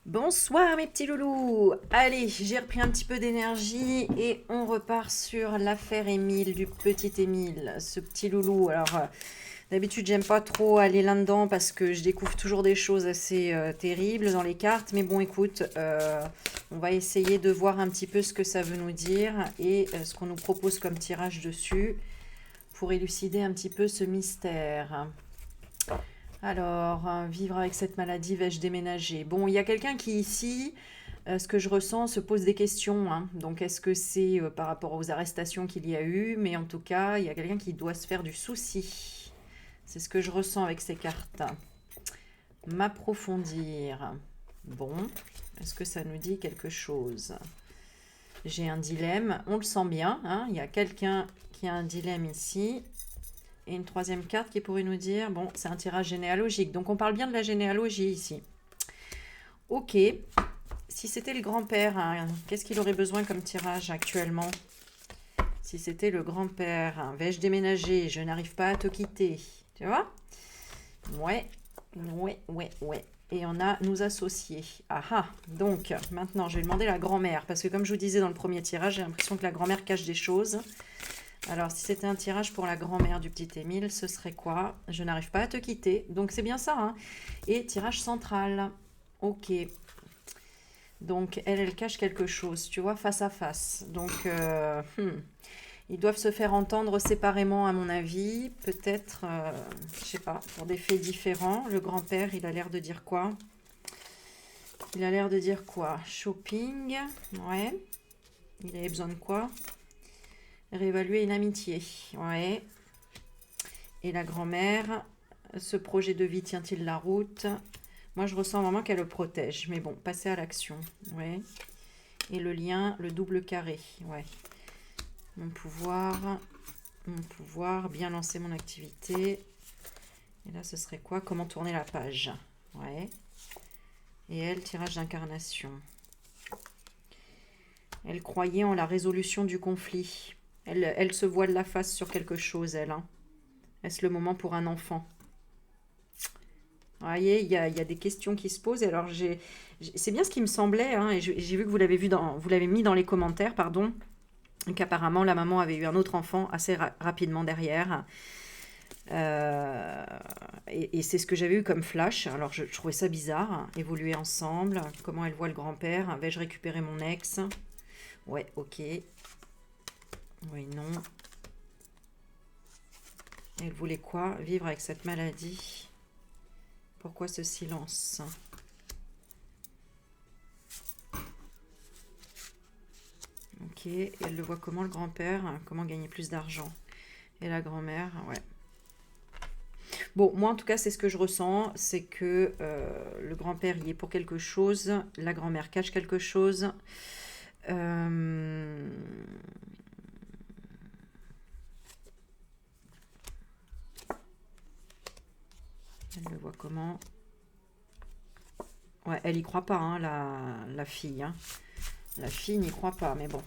Bonsoir mes petits loulous. Allez, j'ai repris un petit peu d'énergie et on repart sur l'affaire Émile, du petit Émile, ce petit loulou. Alors, d'habitude, j'aime pas trop aller là-dedans parce que je découvre toujours des choses assez terribles dans les cartes. Mais bon, écoute, on va essayer de voir un petit peu ce que ça veut nous dire et ce qu'on nous propose comme tirage dessus pour élucider un petit peu ce mystère. Alors, vivre avec cette maladie, vais-je déménager? Bon, il y a quelqu'un qui ici, ce que je ressens, se pose des questions, hein. Donc, est-ce que c'est par rapport aux arrestations qu'il y a eu? Mais en tout cas, il y a quelqu'un qui doit se faire du souci. C'est ce que je ressens avec ces cartes. M'approfondir. Bon, est-ce que ça nous dit quelque chose? J'ai un dilemme, on le sent bien, hein. Il y a quelqu'un qui a un dilemme ici. Et une troisième carte qui pourrait nous dire, bon, c'est un tirage généalogique. Donc on parle bien de la généalogie ici. Ok, si c'était le grand-père, hein, qu'est-ce qu'il aurait besoin comme tirage actuellement? Si c'était le grand-père, hein, vais-je déménager? Je n'arrive pas à te quitter. Tu vois? Ouais, ouais. Et on a nous associer. Ah ah, donc maintenant je vais demander la grand-mère. Parce que comme je vous disais dans le premier tirage, j'ai l'impression que la grand-mère cache des choses. Alors, si c'était un tirage pour la grand-mère du petit Émile, ce serait quoi? Je n'arrive pas à te quitter. Donc, c'est bien ça, hein. Et tirage central. Ok. Donc, elle cache quelque chose, tu vois, face à face. Donc, ils doivent se faire entendre séparément, à mon avis. Peut-être, je sais pas, pour des faits différents. Le grand-père, il a l'air de dire quoi? Il a l'air de dire quoi? Shopping. Ouais. Il avait besoin de quoi? Réévaluer une amitié. Ouais. Et la grand-mère, ce projet de vie tient-il la route? Moi, je ressens vraiment qu'elle le protège. Mais bon, passer à l'action. Ouais. Et le lien, le double carré. Ouais. Mon pouvoir, bien lancer mon activité. Et là, ce serait quoi? Comment tourner la page? Ouais. Et elle, tirage d'incarnation. Elle croyait en la résolution du conflit. Elle se voile la face sur quelque chose, elle. Hein. Est-ce le moment pour un enfant? Vous voyez, il y a des questions qui se posent. Alors, c'est bien ce qui me semblait, hein, et j'ai vu que vous l'avez mis dans les commentaires, pardon, qu'apparemment la maman avait eu un autre enfant assez rapidement derrière. Euh, et c'est ce que j'avais eu comme flash. Alors, je trouvais ça bizarre. Hein. Évoluer ensemble. Comment elle voit le grand-père? Vais-je récupérer mon ex? Ouais, ok. Oui, non. Elle voulait quoi? Vivre avec cette maladie. Pourquoi ce silence? Ok, et elle le voit comment le grand-père? Comment gagner plus d'argent? Et la grand-mère, ouais. Bon, moi en tout cas, c'est ce que je ressens, c'est que le grand-père y est pour quelque chose, la grand-mère cache quelque chose. Euh, Elle le voit comment? Ouais, elle y croit pas, hein, la fille. Hein. La fille n'y croit pas, mais bon.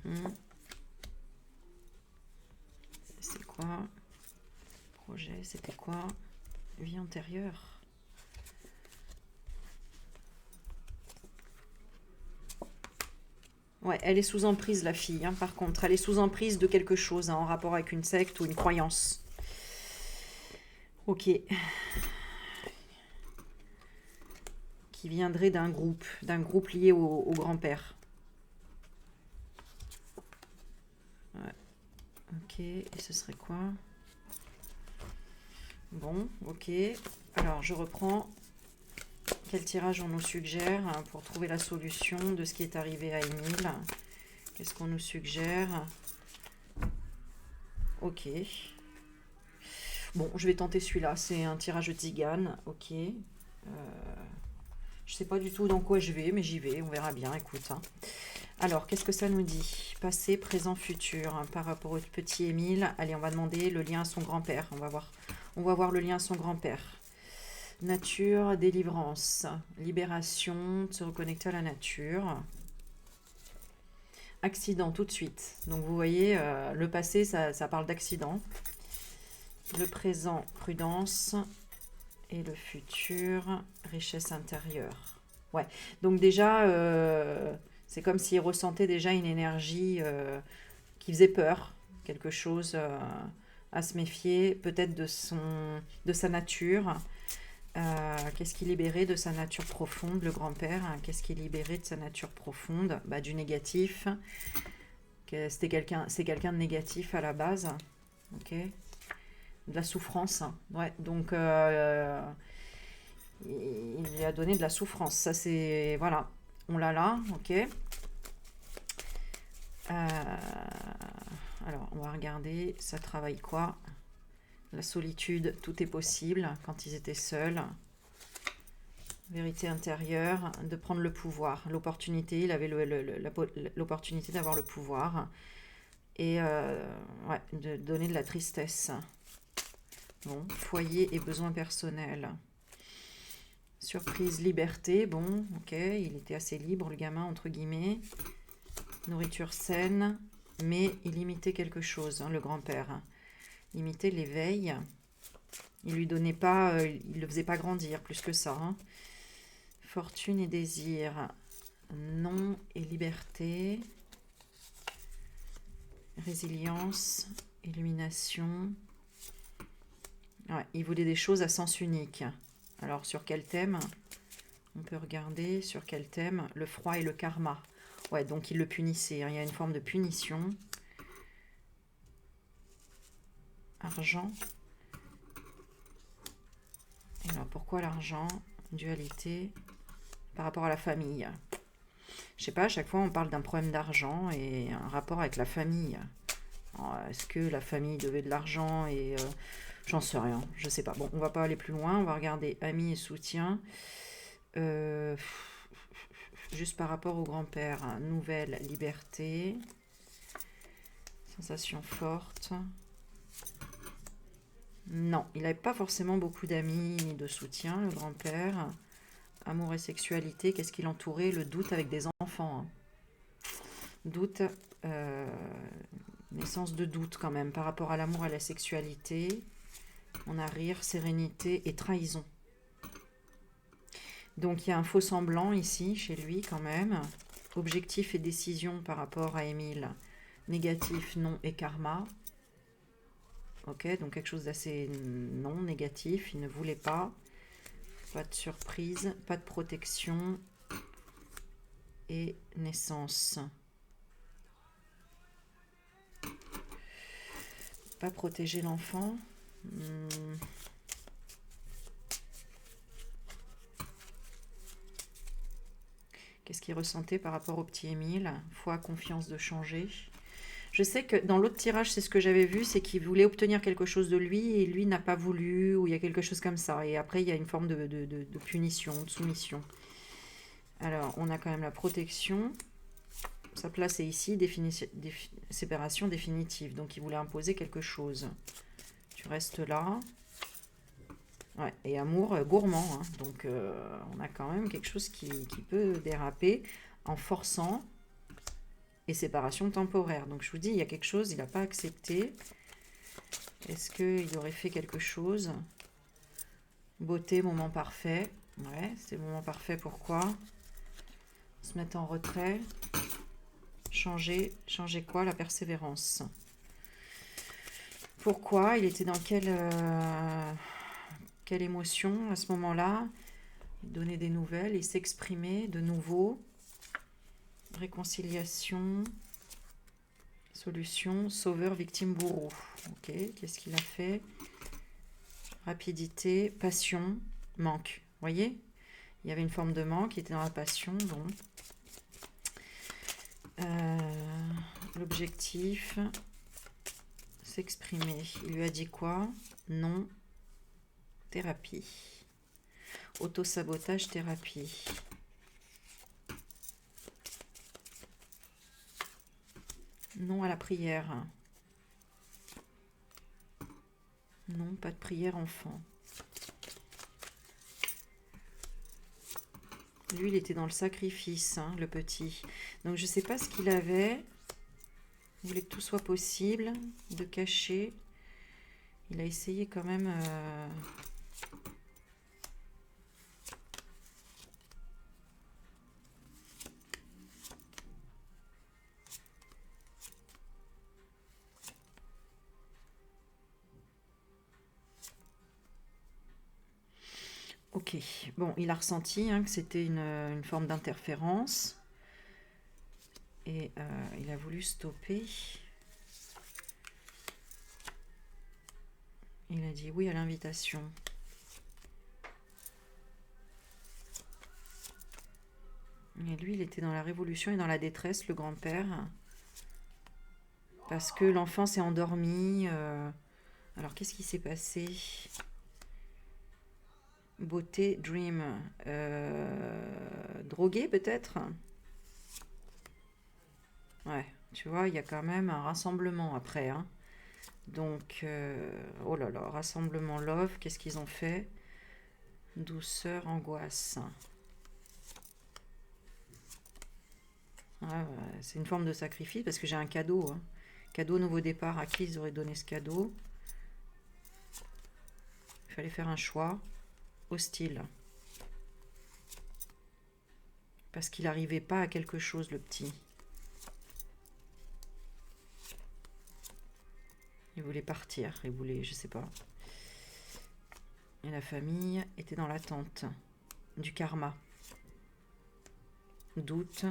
Mhm. C'est quoi? Projet, c'était quoi? Vie antérieure. Ouais, elle est sous emprise, la fille, hein, par contre. Elle est sous emprise de quelque chose, hein, en rapport avec une secte ou une croyance. Ok. Qui viendrait d'un groupe lié au grand-père. Ouais. Ok, et ce serait quoi? Bon, ok. Alors, je reprends. Quel tirage on nous suggère hein, pour trouver la solution de ce qui est arrivé à Émile? Qu'est-ce qu'on nous suggère? Ok. Bon, je vais tenter celui-là. C'est un tirage de Tzigane. Ok. Je sais pas du tout dans quoi je vais, mais j'y vais. On verra bien. Écoute. Hein. Alors, qu'est-ce que ça nous dit? Passé, présent, futur. Hein, par rapport au petit Émile. Allez, on va demander le lien à son grand-père. On va voir le lien à son grand-père. Nature, délivrance, libération, se reconnecter à la nature. accident tout de suite. Donc vous voyez, le passé, ça parle d'accident. Le présent, prudence. Et le futur, richesse intérieure. Ouais, donc déjà, c'est comme s'il ressentait déjà une énergie qui faisait peur. Quelque chose à se méfier, peut-être de sa nature. Qu'est-ce qui libérait de sa nature profonde, le grand-père, hein, qu'est-ce qui libérait de sa nature profonde, bah, du négatif. C'est quelqu'un de négatif à la base. Ok. De la souffrance. Ouais, donc il lui a donné de la souffrance. Ça, c'est... Voilà. On l'a là, ok. Alors, on va regarder. Ça travaille quoi? La solitude, tout est possible quand ils étaient seuls. Vérité intérieure, de prendre le pouvoir. L'opportunité, il avait l'opportunité d'avoir le pouvoir. Et ouais, de donner de la tristesse. Bon, foyer et besoins personnels. Surprise, liberté, bon, ok, il était assez libre, le gamin, entre guillemets. Nourriture saine, mais il imitait quelque chose, hein, le grand-père. Il imitait l'éveil. Il lui donnait pas, il le faisait pas grandir plus que ça. Hein. Fortune et désir, nom et liberté. Résilience, illumination. Ouais, il voulait des choses à sens unique. Alors, sur quel thème? On peut regarder sur quel thème? Le froid et le karma. Ouais, donc il le punissait. Hein. Il y a une forme de punition. Argent. Et alors, pourquoi l'argent? Dualité par rapport à la famille. Je sais pas, à chaque fois on parle d'un problème d'argent et un rapport avec la famille. Est-ce que la famille devait de l'argent et... j'en sais rien, je sais pas. Bon, on va pas aller plus loin, on va regarder amis et soutien. Juste par rapport au grand-père, hein. Nouvelle liberté. Sensation forte. Non, il n'avait pas forcément beaucoup d'amis ni de soutien, le grand-père. Amour et sexualité, qu'est-ce qui l'entourait? Le doute avec des enfants. Hein. Doute, naissance de doute quand même par rapport à l'amour et à la sexualité. On a rire, sérénité et trahison. Donc il y a un faux semblant ici, chez lui quand même. Objectif et décision par rapport à Émile. Négatif, non et karma. Ok, donc quelque chose d'assez non négatif. Il ne voulait pas. Pas de surprise, pas de protection. Et naissance. Pas protéger l'enfant. Qu'est-ce qu'il ressentait par rapport au petit Émile? Foi, confiance de changer. Je sais que dans l'autre tirage, c'est ce que j'avais vu, c'est qu'il voulait obtenir quelque chose de lui et lui n'a pas voulu, ou il y a quelque chose comme ça. Et après, il y a une forme de punition, de soumission. Alors, on a quand même la protection. Sa place est ici, séparation définitive. Donc, il voulait imposer quelque chose. Tu restes là. Ouais, et amour gourmand. Hein. Donc, on a quand même quelque chose qui peut déraper en forçant. Et séparation temporaire. Donc, je vous dis, il y a quelque chose, il n'a pas accepté. Est-ce qu'il aurait fait quelque chose? Beauté, moment parfait. Ouais, c'est le moment parfait. Pourquoi? Se mettre en retrait. Changer quoi? La persévérance. Pourquoi? Il était dans quelle émotion à ce moment-là? Donner des nouvelles et s'exprimer de nouveau. Réconciliation. Solution. Sauveur, victime, bourreau. Ok, qu'est-ce qu'il a fait? Rapidité, passion, manque. Vous voyez? Il y avait une forme de manque qui était dans la passion. Bon. L'objectif, s'exprimer. Il lui a dit quoi? Non. Thérapie. Autosabotage, thérapie. Non à la prière. Non, pas de prière enfant. Lui, il était dans le sacrifice, hein, le petit. Donc, je ne sais pas ce qu'il avait. Il voulait que tout soit possible, de cacher. Il a essayé quand même... Ok, bon, il a ressenti hein, que c'était une forme d'interférence. Et il a voulu stopper. Il a dit oui à l'invitation. Et lui, il était dans la révolution et dans la détresse, le grand-père. Parce que l'enfant s'est endormi. Alors, qu'est-ce qui s'est passé? Beauté, dream. Drogué, peut-être? Ouais, tu vois, il y a quand même un rassemblement après. Hein. Donc, oh là là, rassemblement love, qu'est-ce qu'ils ont fait? Douceur, angoisse. Ouais, c'est une forme de sacrifice parce que j'ai un cadeau. Hein. Cadeau nouveau départ, à qui ils auraient donné ce cadeau? Il fallait faire un choix. Hostile. Parce qu'il n'arrivait pas à quelque chose, le petit. Il voulait partir, il voulait, je sais pas. Et la famille était dans l'attente du karma. Doute.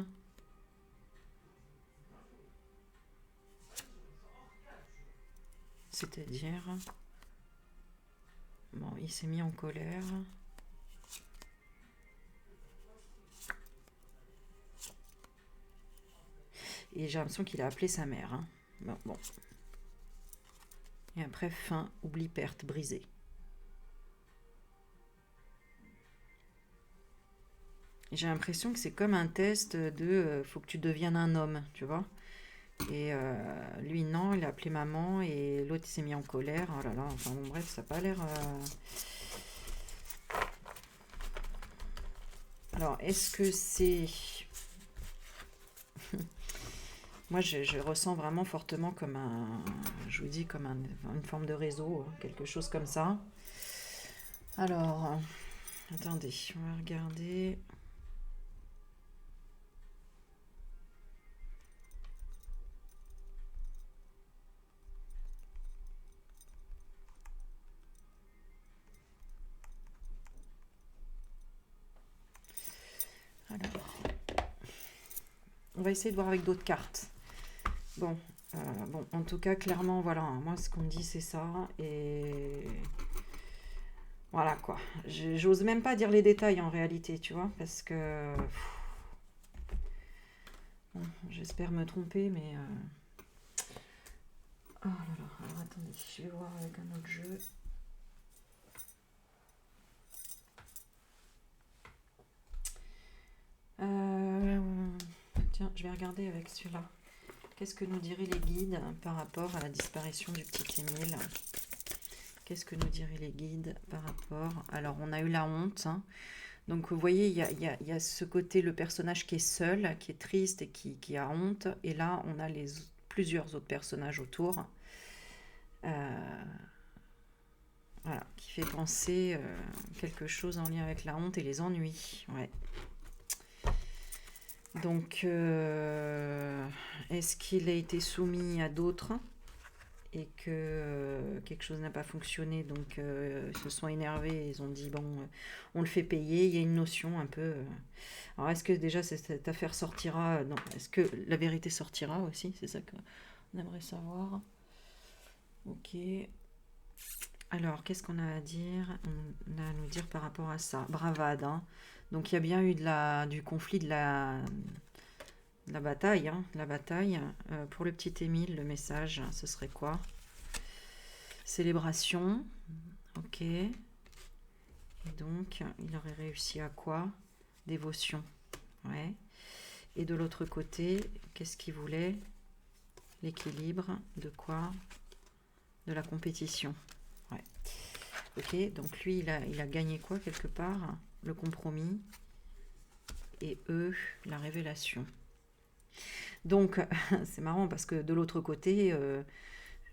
C'est-à-dire... Bon, il s'est mis en colère. Et j'ai l'impression qu'il a appelé sa mère. Hein. Bon. Et après, fin, oubli, perte, brisé. J'ai l'impression que c'est comme un test de faut que tu deviennes un homme, tu vois. Et lui, non, il a appelé maman et l'autre, il s'est mis en colère. Oh là là, enfin bon, bref, ça n'a pas l'air... Alors, est-ce que c'est... Moi, je ressens vraiment fortement comme un... Je vous dis, comme une forme de réseau, quelque chose comme ça. Alors, attendez, on va regarder... Alors, on va essayer de voir avec d'autres cartes. Bon, en tout cas, clairement, voilà, moi, ce qu'on me dit, c'est ça. Et voilà, quoi. J'ose même pas dire les détails, en réalité, tu vois, parce que... Bon, j'espère me tromper, mais... Oh là là, alors attendez, je vais voir avec un autre jeu. Tiens, je vais regarder avec celui-là. Qu'est-ce que nous diraient les guides par rapport à la disparition du petit Émile? Qu'est-ce que nous diraient les guides par rapport... Alors, on a eu la honte. Hein. Donc, vous voyez, il y a ce côté, le personnage qui est seul, qui est triste et qui a honte. Et là, on a plusieurs autres personnages autour. Voilà, qui fait penser quelque chose en lien avec la honte et les ennuis. Ouais. Donc, est-ce qu'il a été soumis à d'autres et que quelque chose n'a pas fonctionné, donc ils se sont énervés, ils ont dit, bon, on le fait payer, il y a une notion un peu... Alors, est-ce que déjà cette affaire sortira? Non, est-ce que la vérité sortira aussi? C'est ça qu'on aimerait savoir. Ok. Alors, qu'est-ce qu'on a à dire? On a à nous dire par rapport à ça. Bravade, hein. Donc, il y a bien eu du conflit, de la bataille. Hein, la bataille. Pour le petit Émile, le message, ce serait quoi? Célébration. Ok. Et donc, il aurait réussi à quoi? Dévotion. Ouais. Et de l'autre côté, qu'est-ce qu'il voulait? L'équilibre. De quoi? De la compétition. Ouais. Ok, donc lui, il a gagné quoi quelque part? Le compromis. Et eux, la révélation. Donc, c'est marrant parce que de l'autre côté,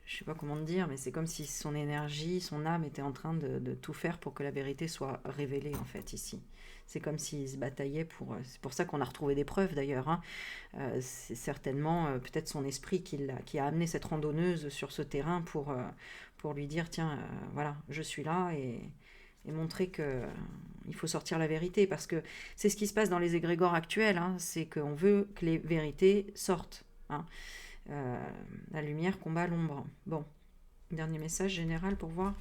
je sais pas comment te dire, mais c'est comme si son énergie, son âme était en train de tout faire pour que la vérité soit révélée, en fait, ici. C'est comme s'il se bataillait pour... C'est pour ça qu'on a retrouvé des preuves, d'ailleurs. Hein. C'est certainement peut-être son esprit qui a amené cette randonneuse sur ce terrain pour lui dire, tiens, voilà, je suis là, et montrer que il faut sortir la vérité. Parce que c'est ce qui se passe dans les égrégores actuels, hein, c'est qu'on veut que les vérités sortent. Hein. La lumière combat l'ombre. Bon, dernier message général pour voir.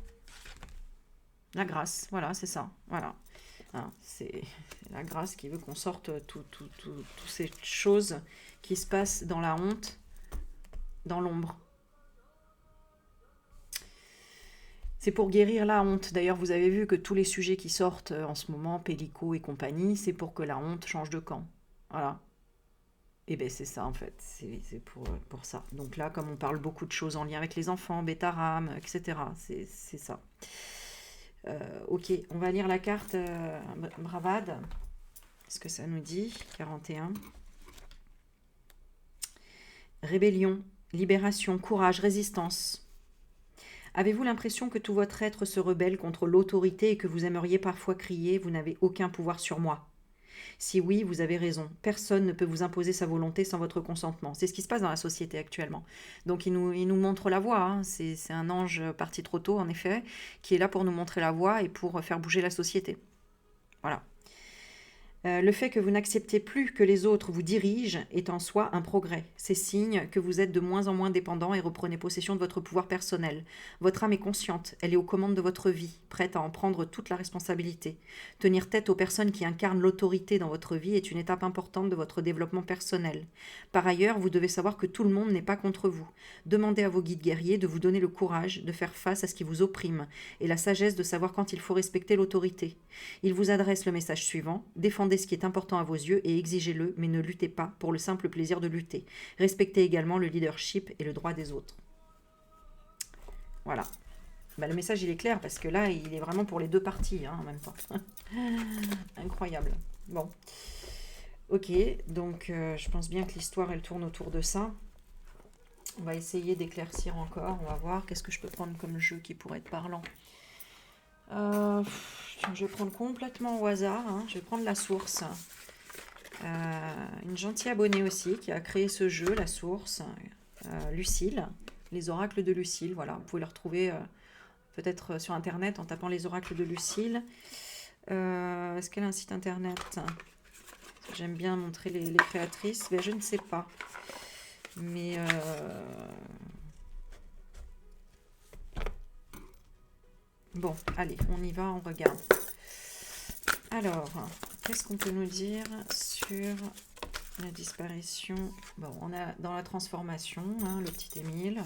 La grâce, voilà, c'est ça. Voilà. Hein, c'est la grâce qui veut qu'on sorte toutes ces choses qui se passent dans la honte, dans l'ombre. C'est pour guérir la honte. D'ailleurs, vous avez vu que tous les sujets qui sortent en ce moment, Pélico et compagnie, c'est pour que la honte change de camp. Voilà. Et bien c'est ça en fait, c'est pour ça. Donc là, comme on parle beaucoup de choses en lien avec les enfants, Bétaram, etc., c'est ça. Ok, on va lire la carte Bravade. Qu'est-ce que ça nous dit? 41. Rébellion, libération, courage, résistance. Avez-vous l'impression que tout votre être se rebelle contre l'autorité et que vous aimeriez parfois crier « Vous n'avez aucun pouvoir sur moi ». Si oui, vous avez raison. Personne ne peut vous imposer sa volonté sans votre consentement. C'est ce qui se passe dans la société actuellement. Donc il nous montre la voie. Hein. C'est un ange parti trop tôt, en effet, qui est là pour nous montrer la voie et pour faire bouger la société. Voilà. Le fait que vous n'acceptez plus que les autres vous dirigent est en soi un progrès. C'est signe que vous êtes de moins en moins dépendant et reprenez possession de votre pouvoir personnel. Votre âme est consciente, elle est aux commandes de votre vie, prête à en prendre toute la responsabilité. Tenir tête aux personnes qui incarnent l'autorité dans votre vie est une étape importante de votre développement personnel. Par ailleurs, vous devez savoir que tout le monde n'est pas contre vous. Demandez à vos guides guerriers de vous donner le courage de faire face à ce qui vous opprime et la sagesse de savoir quand il faut respecter l'autorité. Ils vous adressent le message suivant: défendez ce qui est important à vos yeux et exigez-le, mais ne luttez pas pour le simple plaisir de lutter. Respectez également le leadership et le droit des autres. Voilà. Le message, il est clair, parce que là, il est vraiment pour les deux parties, hein, en même temps. Incroyable. Bon. Ok, donc je pense bien que l'histoire, elle tourne autour de ça. On va essayer d'éclaircir encore. On va voir qu'est-ce que je peux prendre comme jeu qui pourrait être parlant. Je vais prendre complètement au hasard, hein. Je vais prendre la source. Une gentille abonnée aussi qui a créé ce jeu, la source, Lucille, les oracles de Lucille. Voilà, vous pouvez le retrouver peut-être sur internet en tapant les oracles de Lucille. Est-ce qu'elle a un site internet? J'aime bien montrer les créatrices, mais je ne sais pas. Mais bon, allez, on y va, on regarde. Alors, qu'est-ce qu'on peut nous dire sur la disparition? Bon, on a dans la transformation, hein, le petit Émile.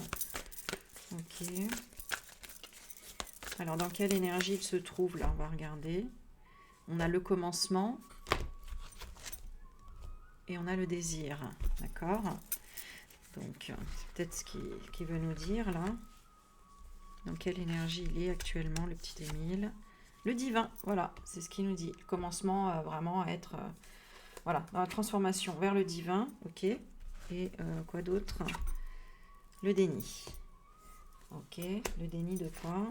Ok. Alors, dans quelle énergie il se trouve là? On va regarder. On a le commencement. Et on a le désir. D'accord? Donc, c'est peut-être ce qu'il veut nous dire là. Dans quelle énergie il est actuellement, le petit Émile? Le divin, voilà, c'est ce qu'il nous dit. Le commencement, vraiment, à être voilà, dans la transformation vers le divin. Ok. Et quoi d'autre? Le déni. Ok. Le déni de quoi?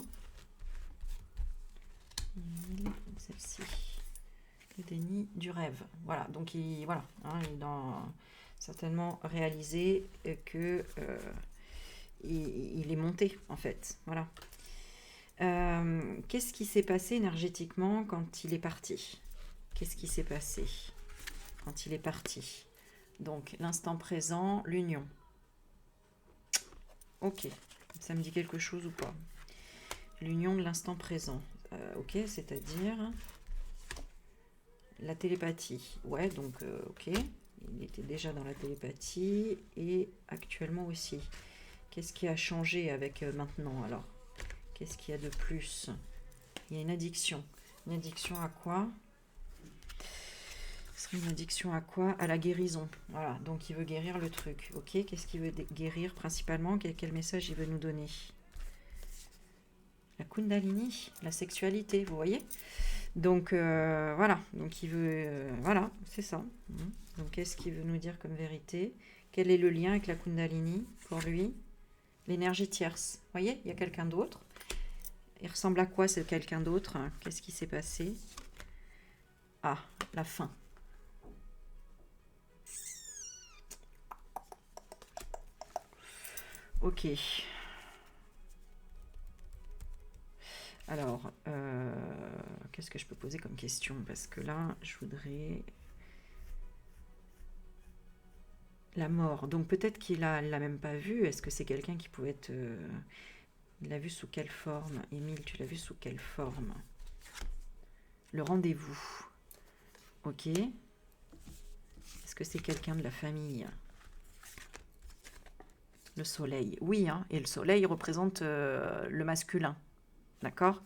Celle-ci. Le déni du rêve. Voilà, donc voilà, hein, il a certainement réalisé que il est monté, en fait. Voilà. Qu'est-ce qui s'est passé énergétiquement quand il est parti? Qu'est-ce qui s'est passé quand il est parti? Donc, l'instant présent, l'union. Ok, ça me dit quelque chose ou pas? L'union de l'instant présent. Ok, c'est-à-dire la télépathie. Ouais, donc, ok. Il était déjà dans la télépathie et actuellement aussi. Qu'est-ce qui a changé avec maintenant, alors? Qu'est-ce qu'il y a de plus? Il y a une addiction. Une addiction à quoi? Ce serait une addiction à quoi? À la guérison. Voilà, donc il veut guérir le truc. Ok, qu'est-ce qu'il veut guérir principalement? Quel message il veut nous donner? La Kundalini, la sexualité, vous voyez? Donc voilà, donc il veut... voilà, c'est ça. Donc qu'est-ce qu'il veut nous dire comme vérité? Quel est le lien avec la Kundalini pour lui? L'énergie tierce. Vous voyez, il y a quelqu'un d'autre. Il ressemble à quoi, c'est quelqu'un d'autre? Qu'est-ce qui s'est passé? Ah, la fin. Ok. Alors, qu'est-ce que je peux poser comme question? Parce que là, je voudrais... La mort. Donc peut-être qu'il l'a même pas vu. Est-ce que c'est quelqu'un qui pouvait être... Il l'a vu sous quelle forme? Émile, tu l'as vu sous quelle forme? Le rendez-vous. Ok. Est-ce que c'est quelqu'un de la famille? Le soleil. Oui, hein. Et le soleil représente le masculin. D'accord?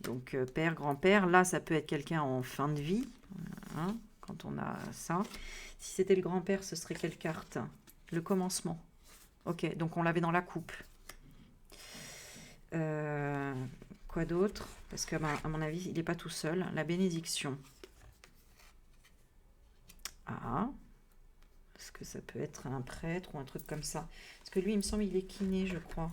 Donc père, grand-père. Là, ça peut être quelqu'un en fin de vie. Hein, quand on a ça. Si c'était le grand-père, ce serait quelle carte? Le commencement. Ok, donc on l'avait dans la coupe. Quoi d'autre? Parce qu'à mon avis, il n'est pas tout seul. La bénédiction. Ah. Est-ce que ça peut être un prêtre ou un truc comme ça? Parce que lui, il me semble, il est kiné, je crois.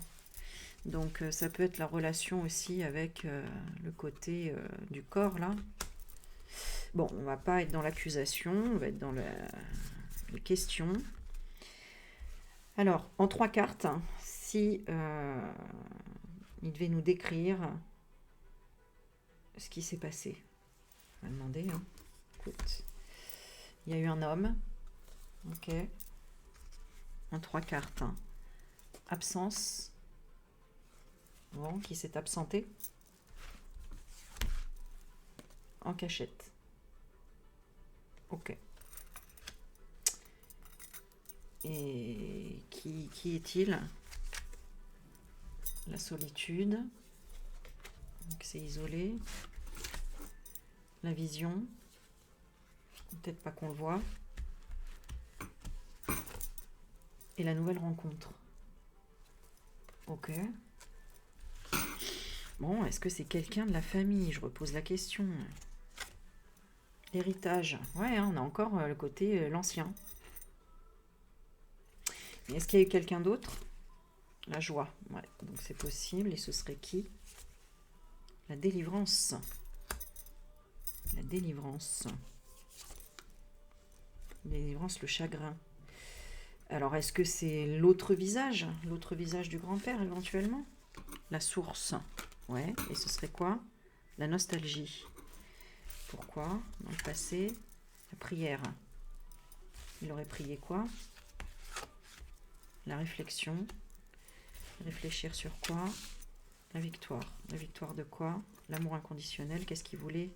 Donc ça peut être la relation aussi avec le côté du corps, là. Bon, on va pas être dans l'accusation, on va être dans les questions. Alors, en 3 cartes, hein, si il devait nous décrire ce qui s'est passé. On va demander. Hein. Écoute, il y a eu un homme. Ok. En 3 cartes. Hein. Absence. Bon, qui s'est absenté. En cachette. Ok. Et qui est-il? La solitude. Donc c'est isolé. La vision. Peut-être pas qu'on le voit. Et la nouvelle rencontre. Ok. Bon, est-ce que c'est quelqu'un de la famille? Je repose la question. L'héritage. Ouais, hein, on a encore le côté l'ancien. Mais est-ce qu'il y a eu quelqu'un d'autre? La joie. Ouais, donc c'est possible. Et ce serait qui? La délivrance. La délivrance. Délivrance, le chagrin. Alors, est-ce que c'est l'autre visage? L'autre visage du grand-père, éventuellement? La source. Ouais, et ce serait quoi? La nostalgie. Pourquoi? Dans le passé, la prière. Il aurait prié quoi? La réflexion. Réfléchir sur quoi? La victoire. La victoire de quoi? L'amour inconditionnel. Qu'est-ce qu'il voulait?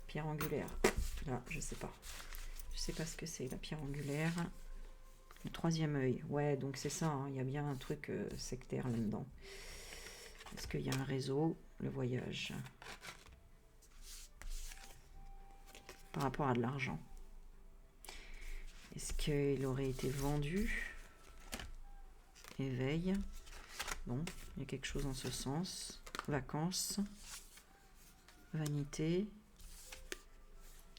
Pierre angulaire. Là, je sais pas. Je sais pas ce que c'est, la pierre angulaire. Le 3e œil. Ouais, donc c'est ça. Hein, il y a bien un truc sectaire là-dedans. Est-ce qu'il y a un réseau? Le voyage. Par rapport à de l'argent. Est-ce qu'il aurait été vendu? Éveil. Bon, il y a quelque chose en ce sens. Vacances. Vanité.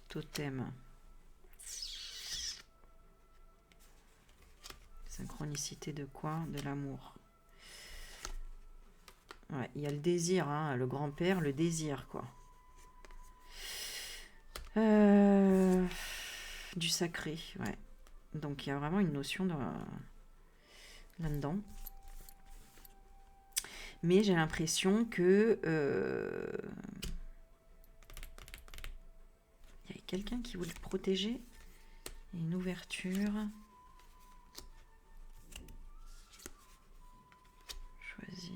Totem. Synchronicité de quoi? De l'amour. Ouais, il y a le désir, hein, le grand-père, le désir, quoi. Du sacré, ouais. Donc il y a vraiment une notion là-dedans. Mais j'ai l'impression que il y a quelqu'un qui voulait le protéger. Une ouverture. Choisir.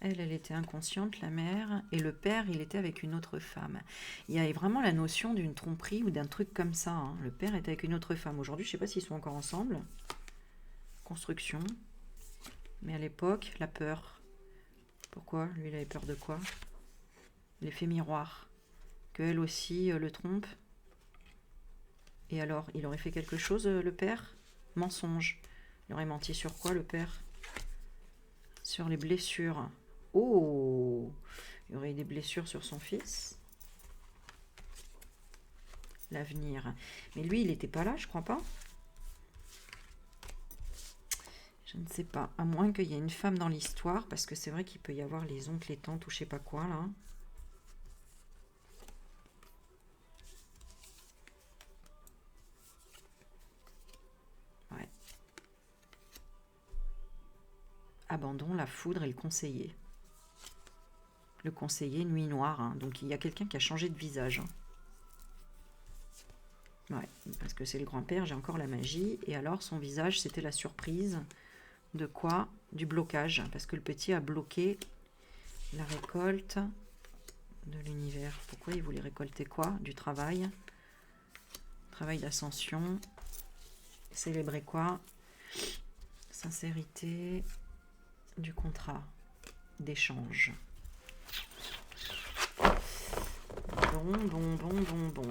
Elle était inconsciente, la mère, et le père, il était avec une autre femme. Il y a vraiment la notion d'une tromperie ou d'un truc comme ça. Hein. Le père était avec une autre femme. Aujourd'hui, je ne sais pas s'ils sont encore ensemble. Construction. Mais à l'époque, la peur. Pourquoi? Lui, il avait peur de quoi? L'effet miroir. Qu'elle aussi le trompe. Et alors, il aurait fait quelque chose, le père? Mensonge. Il aurait menti sur quoi, le père? Sur les blessures. Oh! Il y aurait eu des blessures sur son fils. l'avenir. Mais lui, il n'était pas là, je crois pas. Je ne sais pas, à moins qu'il y ait une femme dans l'histoire, parce que c'est vrai qu'il peut y avoir les oncles, les tantes ou je sais pas quoi, là. Ouais. Abandon, la foudre et le conseiller. Le conseiller, nuit noire, hein. Donc il y a quelqu'un qui a changé de visage. Hein. Ouais, parce que c'est le grand-père, j'ai encore la magie. Et alors, son visage, c'était la surprise. De quoi? Du blocage, parce que le petit a bloqué la récolte de l'univers. Pourquoi il voulait récolter quoi? Du travail. Travail d'ascension. Célébrer quoi? Sincérité du contrat d'échange. Bon.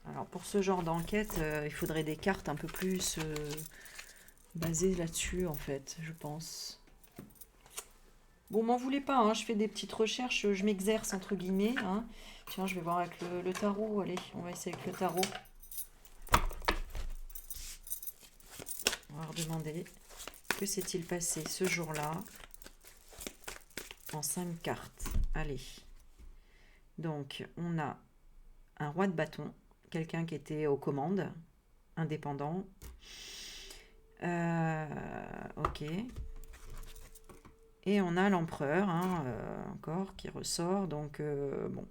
Alors pour ce genre d'enquête, il faudrait des cartes un peu plus basées là-dessus en fait, je pense. Bon, m'en voulez pas, hein, je fais des petites recherches, je m'exerce entre guillemets. Hein. Tiens, je vais voir avec le tarot. Allez, on va essayer avec le tarot. On va redemander que s'est-il passé ce jour-là en 5 cartes. Allez. Donc, on a un roi de bâton, quelqu'un qui était aux commandes, indépendant. Ok. Et on a l'empereur, hein, encore, qui ressort. Donc, bon.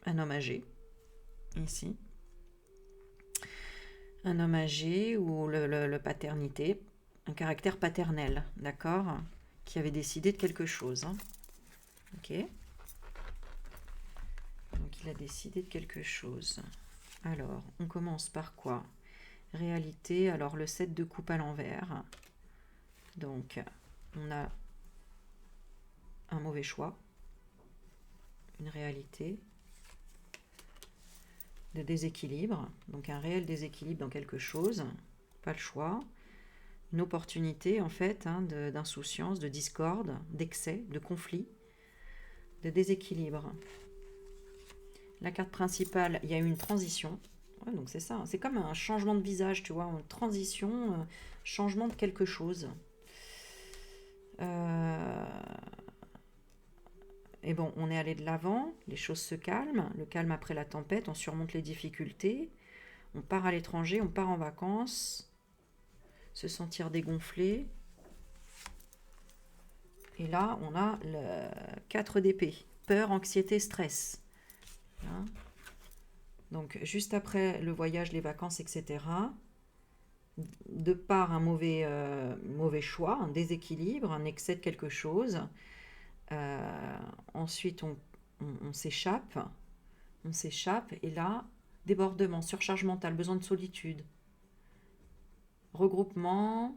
Un homme âgé, ici. Un homme âgé ou le paternité. Un caractère paternel, d'accord? Qui avait décidé de quelque chose. Hein. Ok. Donc, il a décidé de quelque chose. Alors, on commence par quoi? Réalité, alors le 7 de coupe à l'envers. Donc, on a un mauvais choix, une réalité de déséquilibre, donc un réel déséquilibre dans quelque chose, pas le choix, une opportunité en fait hein, d'insouciance, de discorde, d'excès, de conflit, de déséquilibre. La carte principale, il y a eu une transition, ouais, donc c'est ça, c'est comme un changement de visage, tu vois, une transition, changement de quelque chose. Et bon, on est allé de l'avant, les choses se calment, le calme après la tempête, on surmonte les difficultés, on part à l'étranger, on part en vacances, se sentir dégonflé. Et là, on a le 4 d'épée, peur, anxiété, stress. Hein. Donc, juste après le voyage, les vacances, etc., de par un mauvais choix, un déséquilibre, un excès de quelque chose, ensuite on s'échappe, et là, débordement, surcharge mentale, besoin de solitude, regroupement,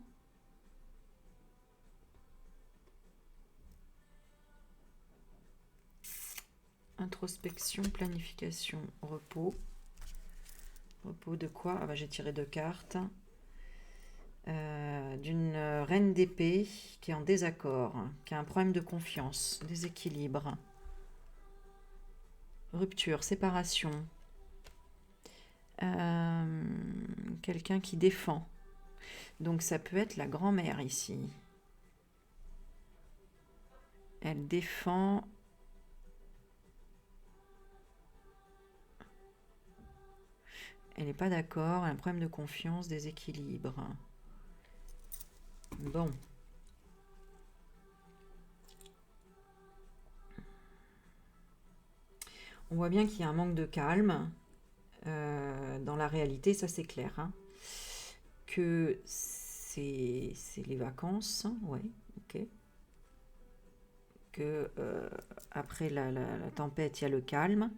introspection, planification, repos. Repos de quoi? Ah bah j'ai tiré 2 cartes. D'une reine d'épée qui est en désaccord, qui a un problème de confiance, déséquilibre, rupture, séparation. Quelqu'un qui défend. Donc ça peut être la grand-mère ici. Elle défend. Elle n'est pas d'accord, elle a un problème de confiance, déséquilibre. Bon. On voit bien qu'il y a un manque de calme dans la réalité, ça c'est clair. Hein. Que c'est les vacances, ouais, ok. Que après la tempête, il y a le calme.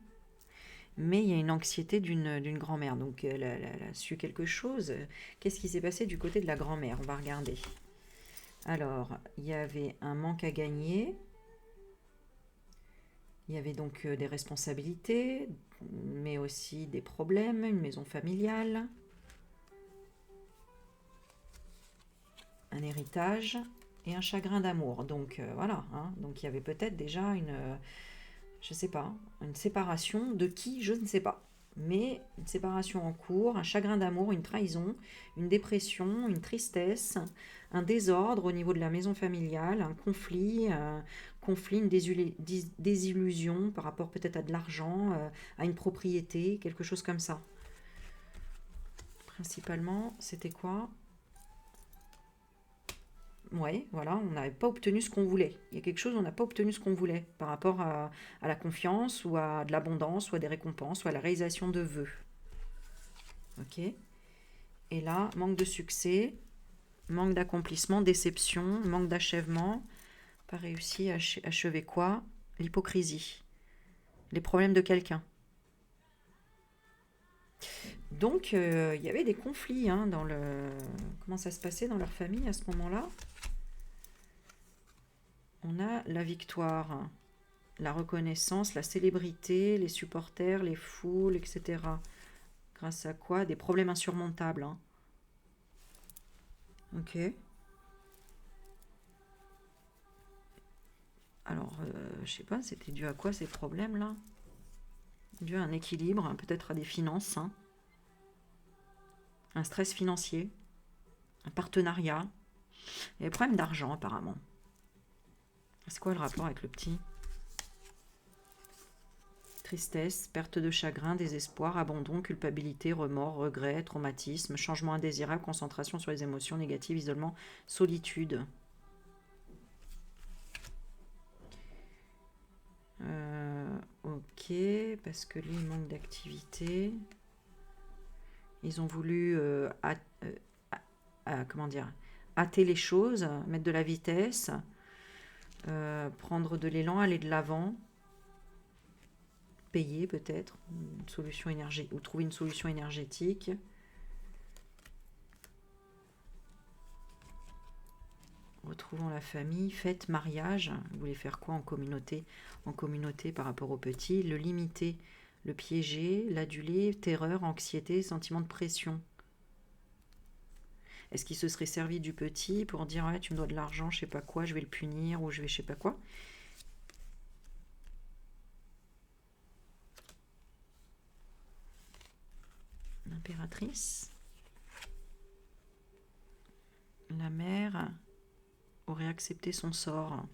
Mais il y a une anxiété d'une grand-mère. Donc elle a su quelque chose. Qu'est-ce qui s'est passé du côté de la grand-mère? On va regarder. Alors, il y avait un manque à gagner. Il y avait donc des responsabilités, mais aussi des problèmes, une maison familiale, un héritage et un chagrin d'amour. Donc voilà, hein. Donc il y avait peut-être déjà une... je ne sais pas, une séparation de qui, je ne sais pas. Mais une séparation en cours, un chagrin d'amour, une trahison, une dépression, une tristesse, un désordre au niveau de la maison familiale, un conflit, une désillusion par rapport peut-être à de l'argent, à une propriété, quelque chose comme ça. Principalement, c'était quoi? Ouais, voilà, on n'avait pas obtenu ce qu'on voulait. Il y a quelque chose, on n'a pas obtenu ce qu'on voulait par rapport à la confiance ou à de l'abondance ou à des récompenses ou à la réalisation de vœux. Ok. Et là, manque de succès, manque d'accomplissement, déception, manque d'achèvement, pas réussi à achever quoi? L'hypocrisie, les problèmes de quelqu'un. Donc, il y avait des conflits hein, dans le... Comment ça se passait dans leur famille à ce moment-là? On a la victoire, la reconnaissance, la célébrité, les supporters, les foules, etc. Grâce à quoi? Des problèmes insurmontables. Hein. Ok. Alors, je sais pas, c'était dû à quoi ces problèmes-là? Dû à un équilibre, hein, peut-être à des finances, hein. Un stress financier, un partenariat. Il y a des problèmes d'argent apparemment. C'est quoi le rapport avec le petit? Tristesse, perte de chagrin, désespoir, abandon, culpabilité, remords, regret, traumatisme, changement indésirable, concentration sur les émotions négatives, isolement, solitude. Ok, parce que lui, il manque d'activité. Ils ont voulu comment dire, hâter les choses, mettre de la vitesse, prendre de l'élan, aller de l'avant, payer peut-être une solution énergétique ou trouver une solution énergétique. Retrouvons la famille, fête, mariage. Vous voulez faire quoi en communauté? En communauté par rapport au petit, le limiter, le piéger, l'aduler, terreur, anxiété, sentiment de pression. Est-ce qu'il se serait servi du petit pour dire ouais, tu me dois de l'argent, je sais pas quoi, je vais le punir ou je vais je sais pas quoi? L'impératrice. La mère aurait accepté son sort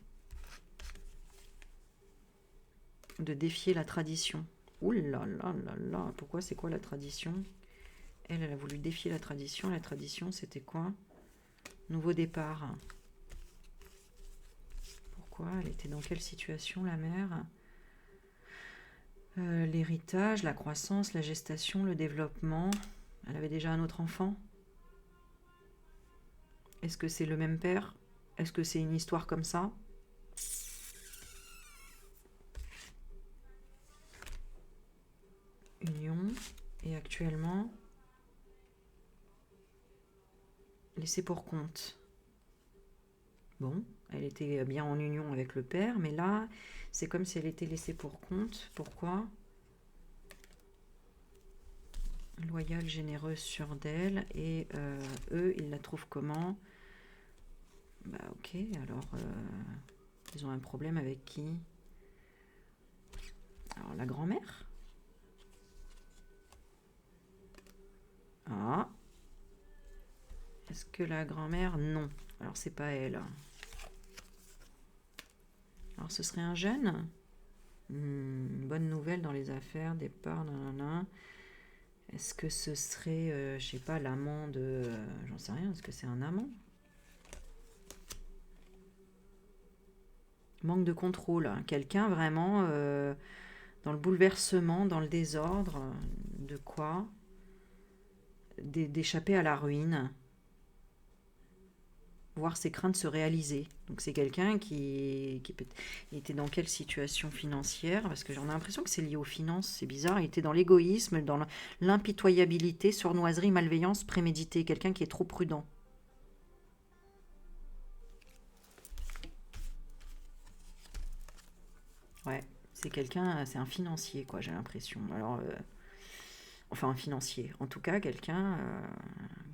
de défier la tradition. Ouh là là là là, pourquoi c'est quoi la tradition? Elle a voulu défier la tradition. La tradition, c'était quoi? Nouveau départ. Pourquoi? Elle était dans quelle situation, la mère? L'héritage, la croissance, la gestation, le développement. Elle avait déjà un autre enfant. Est-ce que c'est le même père? Est-ce que c'est une histoire comme ça? Union. Et actuellement, laissée pour compte. Bon, elle était bien en union avec le père, mais là, c'est comme si elle était laissée pour compte. Pourquoi? Loyale, généreuse, sûre d'elle. Et eux, ils la trouvent comment? Bah ok, alors ils ont un problème avec qui? Alors la grand-mère? Ah. Est-ce que la grand-mère? Non. Alors c'est pas elle. Alors ce serait un jeune? Bonne nouvelle dans les affaires, départ, nanana. Est-ce que ce serait, je sais pas, l'amant de... j'en sais rien, est-ce que c'est un amant? Manque de contrôle. Hein. Quelqu'un vraiment dans le bouleversement, dans le désordre. De quoi? D'échapper à la ruine. Voir ses craintes se réaliser. Donc c'est quelqu'un qui était dans quelle situation financière? Parce que j'en ai l'impression que c'est lié aux finances, c'est bizarre. Il était dans l'égoïsme, dans l'impitoyabilité, sournoiserie, malveillance, prémédité. Quelqu'un qui est trop prudent. Ouais, c'est quelqu'un, c'est un financier, quoi, j'ai l'impression. Alors, enfin, un financier. En tout cas, quelqu'un,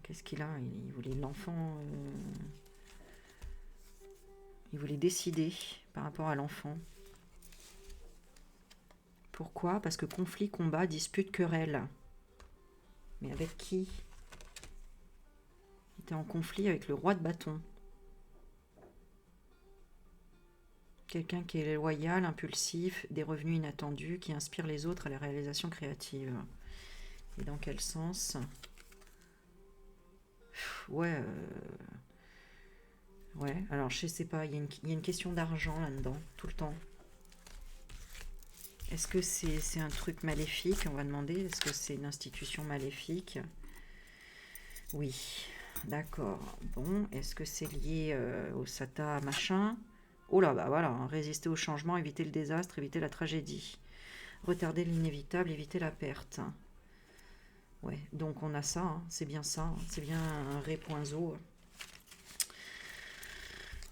qu'est-ce qu'il a? Il voulait l'enfant... il voulait décider par rapport à l'enfant. Pourquoi? Parce que conflit, combat, dispute, querelle. Mais avec qui? Il était en conflit avec le roi de bâton. Quelqu'un qui est loyal, impulsif, des revenus inattendus, qui inspire les autres à la réalisation créative. Et dans quel sens? Ouais, ouais, alors je sais pas, il y a une question d'argent là-dedans, tout le temps. Est-ce que c'est un truc maléfique? On va demander, est-ce que c'est une institution maléfique? Oui, d'accord. Bon, est-ce que c'est lié au SATA machin? Oh là, bah voilà, hein, résister au changement, éviter le désastre, éviter la tragédie. Retarder l'inévitable, éviter la perte. Ouais, donc on a ça, hein, c'est bien ça, hein, c'est bien un Ré.zo.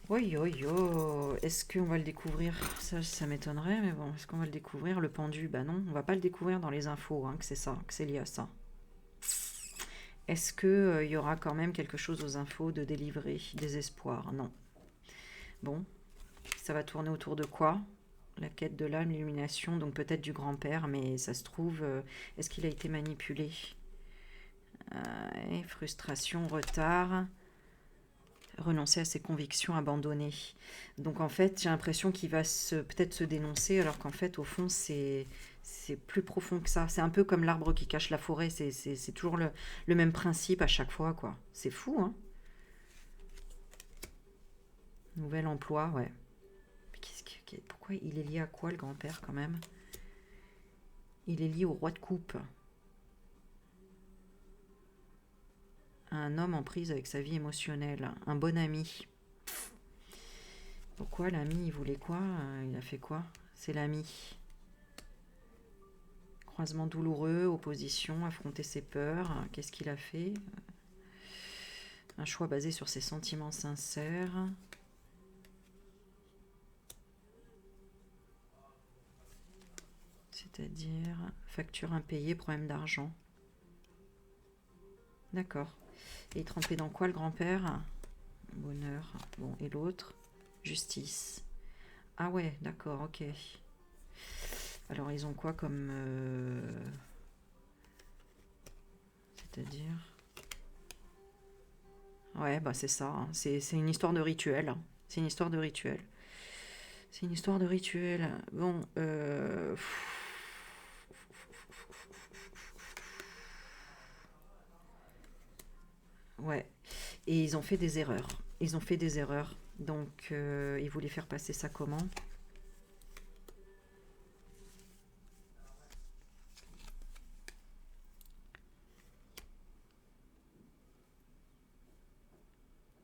Oui, oui, oh. Est-ce qu'on va le découvrir? Ça m'étonnerait, mais bon, est-ce qu'on va le découvrir? Le pendu, bah non, on va pas le découvrir dans les infos, hein, que c'est ça, que c'est lié à ça. Est-ce que y aura quand même quelque chose aux infos de délivrer? Désespoir, non. Bon, ça va tourner autour de quoi? La quête de l'âme, l'illumination, donc peut-être du grand-père, mais ça se trouve, est-ce qu'il a été manipulé? Frustration, retard, renoncer à ses convictions, abandonner. Donc en fait, j'ai l'impression qu'il va peut-être se dénoncer, alors qu'en fait, au fond, c'est plus profond que ça. C'est un peu comme l'arbre qui cache la forêt, c'est toujours le même principe à chaque fois, quoi. C'est fou, hein? Nouvel emploi, ouais. Pourquoi il est lié à quoi, le grand-père, quand même? Il est lié au roi de coupe. Un homme en prise avec sa vie émotionnelle. Un bon ami. Pourquoi l'ami, il voulait quoi? Il a fait quoi? C'est l'ami. Croisement douloureux, opposition, affronter ses peurs. Qu'est-ce qu'il a fait? Un choix basé sur ses sentiments sincères. C'est-à-dire facture impayée, problème d'argent. D'accord. Et trempé dans quoi, le grand-père? Bonheur. Bon, et l'autre? Justice. Ah ouais, d'accord, ok. Alors, ils ont quoi comme... C'est-à-dire... Ouais, bah c'est ça. Hein. C'est une histoire de rituel. C'est une histoire de rituel. C'est une histoire de rituel. Bon, ouais. Et ils ont fait des erreurs. Ils ont fait des erreurs. Donc, ils voulaient faire passer ça comment?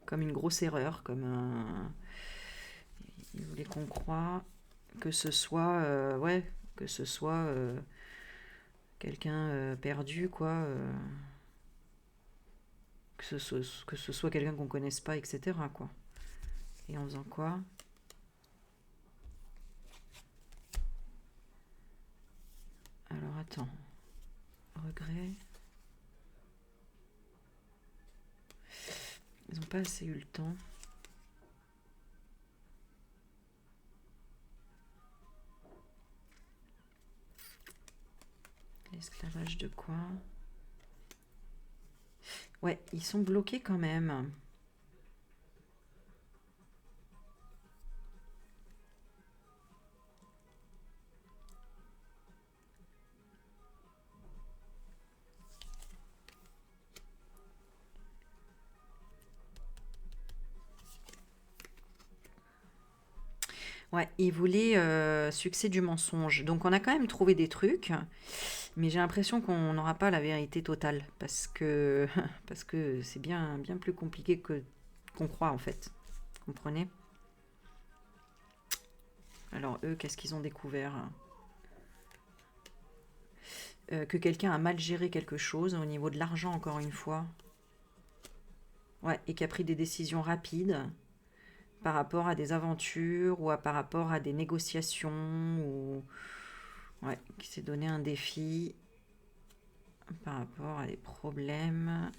Comme une grosse erreur, comme un... Ils voulaient qu'on croie que ce soit... ouais, que ce soit quelqu'un perdu, quoi. Que ce soit quelqu'un qu'on connaisse pas, etc., quoi. Et en faisant quoi? Alors, attends. Regret. Ils n'ont pas assez eu le temps. L'esclavage de quoi? Ouais, ils sont bloqués quand même. Ouais, ils voulaient succès du mensonge. Donc on a quand même trouvé des trucs, mais j'ai l'impression qu'on n'aura pas la vérité totale parce que parce que c'est bien bien plus compliqué que qu'on croit en fait. Comprenez? Alors eux, qu'est-ce qu'ils ont découvert? Que quelqu'un a mal géré quelque chose au niveau de l'argent encore une fois. Ouais, et qui a pris des décisions rapides par rapport à des aventures ou par rapport à des négociations ou ouais, qui s'est donné un défi par rapport à des problèmes.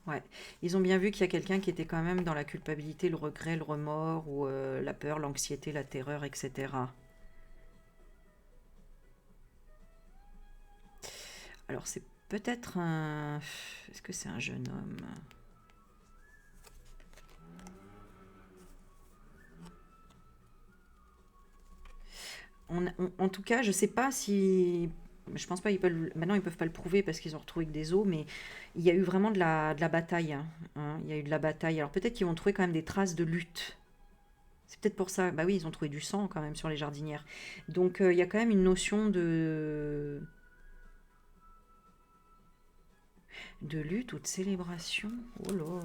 Ouais. Ils ont bien vu qu'il y a quelqu'un qui était quand même dans la culpabilité, le regret, le remords, ou la peur, l'anxiété, la terreur, etc. Alors c'est peut-être un... Est-ce que c'est un jeune homme? En tout cas, je sais pas si... Je pense pas qu'ils peuvent... Maintenant, ils peuvent pas le prouver parce qu'ils ont retrouvé que des os, mais il y a eu vraiment de la bataille, hein. Il y a eu de la bataille. Alors peut-être qu'ils vont trouver quand même des traces de lutte. C'est peut-être pour ça. Bah oui, ils ont trouvé du sang quand même sur les jardinières. Donc il y a quand même une notion de lutte ou de célébration. Oh là.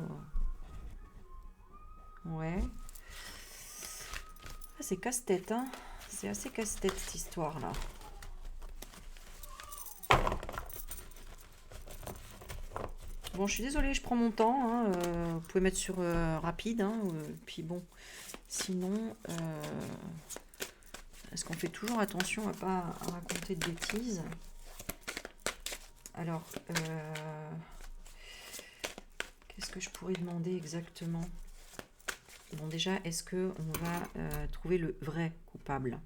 Ouais. Ah, c'est casse-tête, hein. C'est assez casse-tête cette histoire-là. Bon, je suis désolée, je prends mon temps, hein, vous pouvez mettre sur rapide, hein, puis bon, sinon, est-ce qu'on fait toujours attention à pas raconter de bêtises? Alors, qu'est-ce que je pourrais demander exactement? Bon, déjà, est-ce que on va trouver le vrai coupable?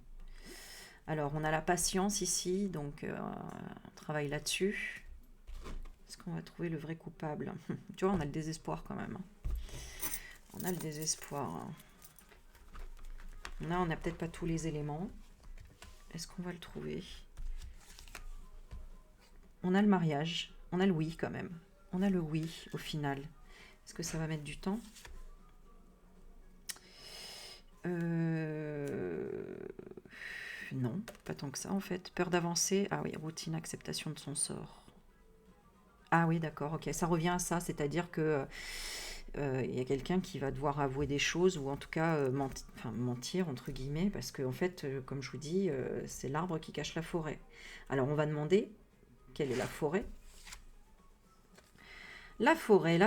Alors, on a la patience ici, donc on travaille là-dessus. Est-ce qu'on va trouver le vrai coupable? Tu vois, on a le désespoir quand même. On a le désespoir. Là, on n'a peut-être pas tous les éléments. Est-ce qu'on va le trouver? On a le mariage. On a le oui quand même. On a le oui au final. Est-ce que ça va mettre du temps? Non, pas tant que ça en fait. Peur d'avancer. Ah oui, routine, acceptation de son sort. Ah oui, d'accord, ok. Ça revient à ça, c'est-à-dire que il y a quelqu'un qui va devoir avouer des choses ou en tout cas mentir entre guillemets parce que en fait, comme je vous dis, c'est l'arbre qui cache la forêt. Alors on va demander quelle est la forêt. La forêt,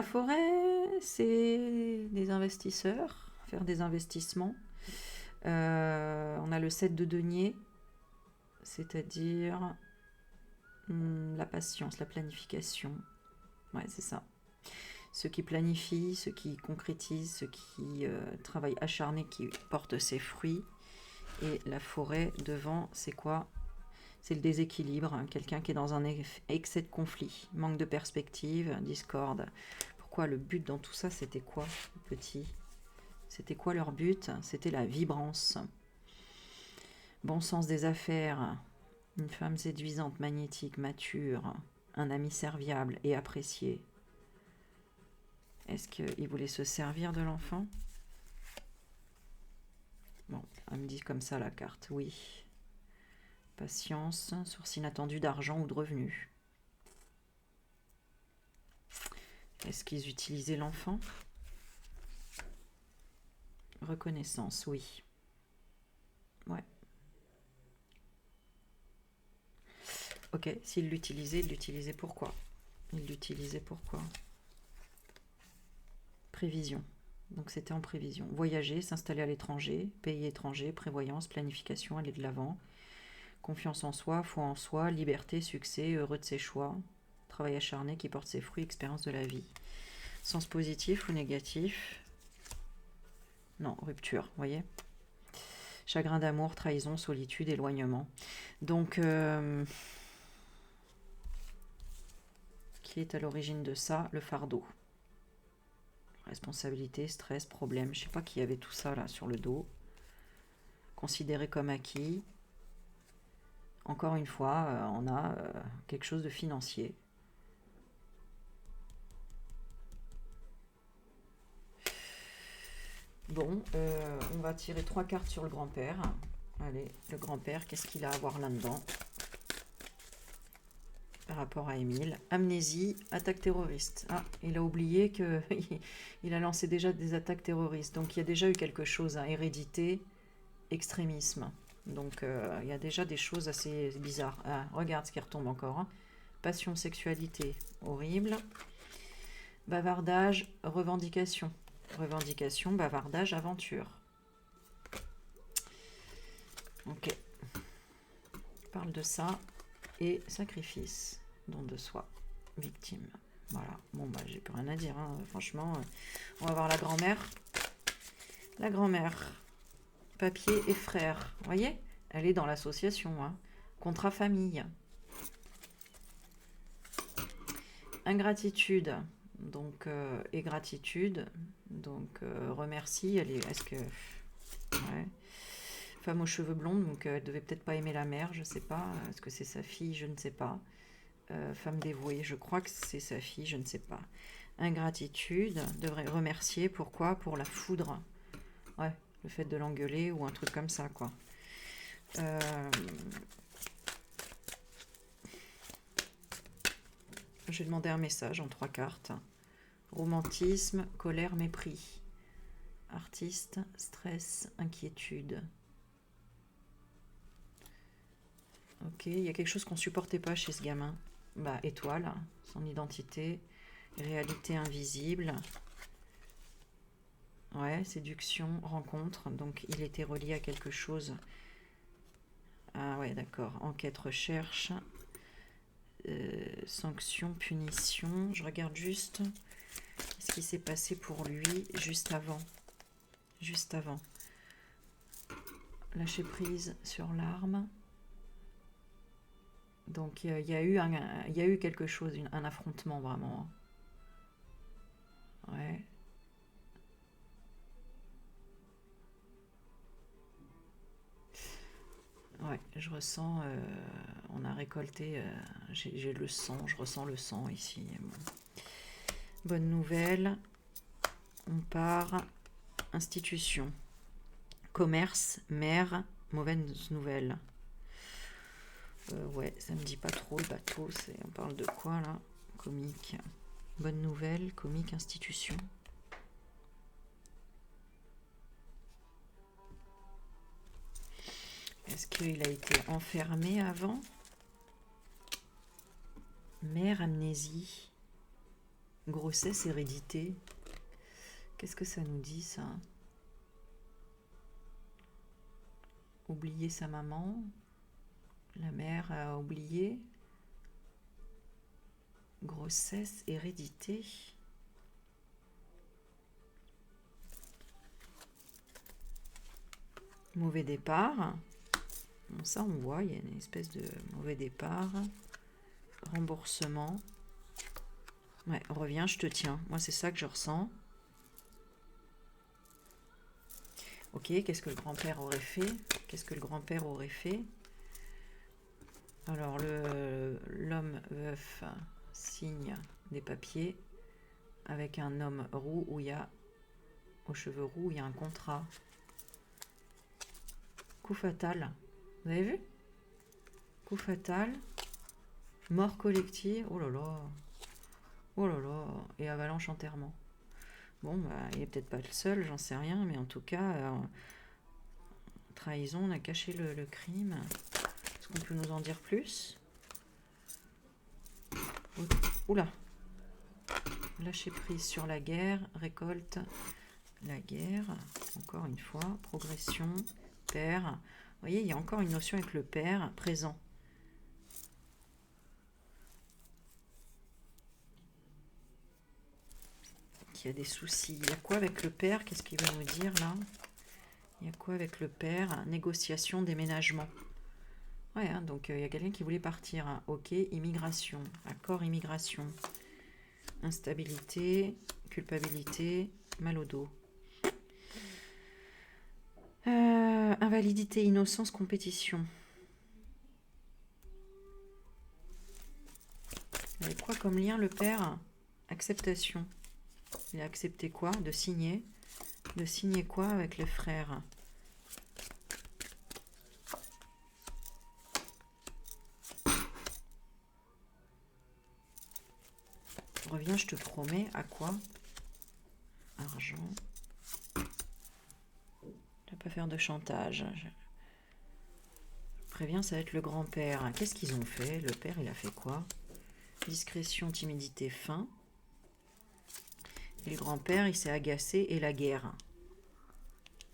c'est des investisseurs, faire des investissements. On a le 7 de denier, c'est-à-dire la patience, la planification. Ouais, c'est ça. Ceux qui planifient, ceux qui concrétisent, ceux qui travaillent acharné, qui portent ses fruits. Et la forêt devant, c'est quoi? C'est le déséquilibre, hein. Quelqu'un qui est dans un excès de conflit, manque de perspective, discorde. Pourquoi le but dans tout ça, c'était quoi, petit? C'était quoi leur but? C'était la vibrance. Bon sens des affaires, une femme séduisante, magnétique, mature, un ami serviable et apprécié. Est-ce qu'il voulait se servir de l'enfant? Bon, elle me dit comme ça la carte, oui. Patience, source inattendue d'argent ou de revenus. Est-ce qu'ils utilisaient l'enfant? Reconnaissance, oui. Ouais. Ok, s'il l'utilisait, il l'utilisait pourquoi? Il l'utilisait pourquoi? Prévision. Donc c'était en prévision. Voyager, s'installer à l'étranger, pays étranger, prévoyance, planification, aller de l'avant. Confiance en soi, foi en soi, liberté, succès, heureux de ses choix. Travail acharné qui porte ses fruits, expérience de la vie. Sens positif ou négatif? Non, rupture, vous voyez? Chagrin d'amour, trahison, solitude, éloignement. Donc, qui est à l'origine de ça? Le fardeau. Responsabilité, stress, problème. Je sais pas qui avait tout ça là sur le dos. Considéré comme acquis. Encore une fois, on a quelque chose de financier. Bon, on va tirer 3 cartes sur le grand-père. Allez, le grand-père, qu'est-ce qu'il a à voir là-dedans par rapport à Émile? Amnésie, attaque terroriste. Ah, il a oublié qu'il a lancé déjà des attaques terroristes. Donc il y a déjà eu quelque chose, hein, hérédité, extrémisme. Donc il y a déjà des choses assez bizarres. Ah, regarde ce qui retombe encore, hein. Passion, sexualité, horrible. Bavardage, revendication. Revendication, bavardage, aventure. Ok. Parle de ça. Et sacrifice, don de soi, victime. Voilà. Bon, bah, j'ai plus rien à dire, hein. Franchement, on va voir la grand-mère. La grand-mère. Papier et frère. Vous voyez? Elle est dans l'association, hein. Contrat famille. Ingratitude. Donc, et gratitude. Donc, remercie. Elle est... Est-ce que... Ouais. Femme aux cheveux blonds, donc elle devait peut-être pas aimer la mère, je sais pas. Est-ce que c'est sa fille? Je ne sais pas. Femme dévouée, je crois que c'est sa fille, je ne sais pas. Ingratitude, devrait remercier, pourquoi? Pour la foudre. Ouais, le fait de l'engueuler ou un truc comme ça, quoi. Je vais demander un message en 3 cartes. Romantisme, colère, mépris. Artiste, stress, inquiétude. Ok, il y a quelque chose qu'on supportait pas chez ce gamin. Bah, étoile, son identité, réalité invisible. Ouais, séduction, rencontre. Donc, il était relié à quelque chose. Ah ouais, d'accord. Enquête, recherche. Sanction, punition. Je regarde juste ce qui s'est passé pour lui juste avant. Juste avant. Lâcher prise sur l'arme. Donc, il y a eu quelque chose, un affrontement vraiment. Ouais. Ouais, je ressens, on a récolté, j'ai le sang, je ressens le sang ici. Bon. Bonne nouvelle, on part, institution, commerce, mère, mauvaise nouvelle. Ouais, ça me dit pas trop le bateau, on parle de quoi là? Comique, bonne nouvelle, comique, institution. Est-ce qu'il a été enfermé avant? Mère, amnésie. Grossesse, hérédité. Qu'est-ce que ça nous dit, ça? Oublier sa maman. La mère a oublié. Grossesse, hérédité. Mauvais départ. Bon, ça, on voit, il y a une espèce de mauvais départ. Remboursement. Ouais, reviens, je te tiens. Moi, c'est ça que je ressens. Ok, qu'est-ce que le grand-père aurait fait? Qu'est-ce que le grand-père aurait fait? Alors, l'homme veuf signe des papiers avec un homme roux où il y a, aux cheveux roux, il y a un contrat. Coup fatal. Vous avez vu? Coup fatal. Mort collective. Oh là là. Oh là là. Et avalanche enterrement. Bon, bah, il est peut-être pas le seul, j'en sais rien, mais en tout cas, trahison, on a caché le crime. Est-ce qu'on peut nous en dire plus? Oula. Lâcher prise sur la guerre, récolte la guerre, encore une fois, progression, père. Vous voyez, il y a encore une notion avec le père présent. Il y a des soucis. Il y a quoi avec le père? Qu'est-ce qu'il veut nous dire là? Il y a quoi avec le père? Négociation, déménagement. Ouais, hein, donc il y a quelqu'un qui voulait partir. Hein. Ok, immigration. Accord, immigration. Instabilité, culpabilité, mal au dos. Invalidité, innocence, compétition. Il y avait quoi comme lien le père? Acceptation. Il a accepté quoi? De signer. De signer quoi avec les frères? Reviens, je te promets. À quoi? Argent. Je ne vais pas faire de chantage. Je préviens, ça va être le grand-père. Qu'est-ce qu'ils ont fait? Le père, il a fait quoi? Discrétion, timidité, faim. Et le grand-père, il s'est agacé et la guerre.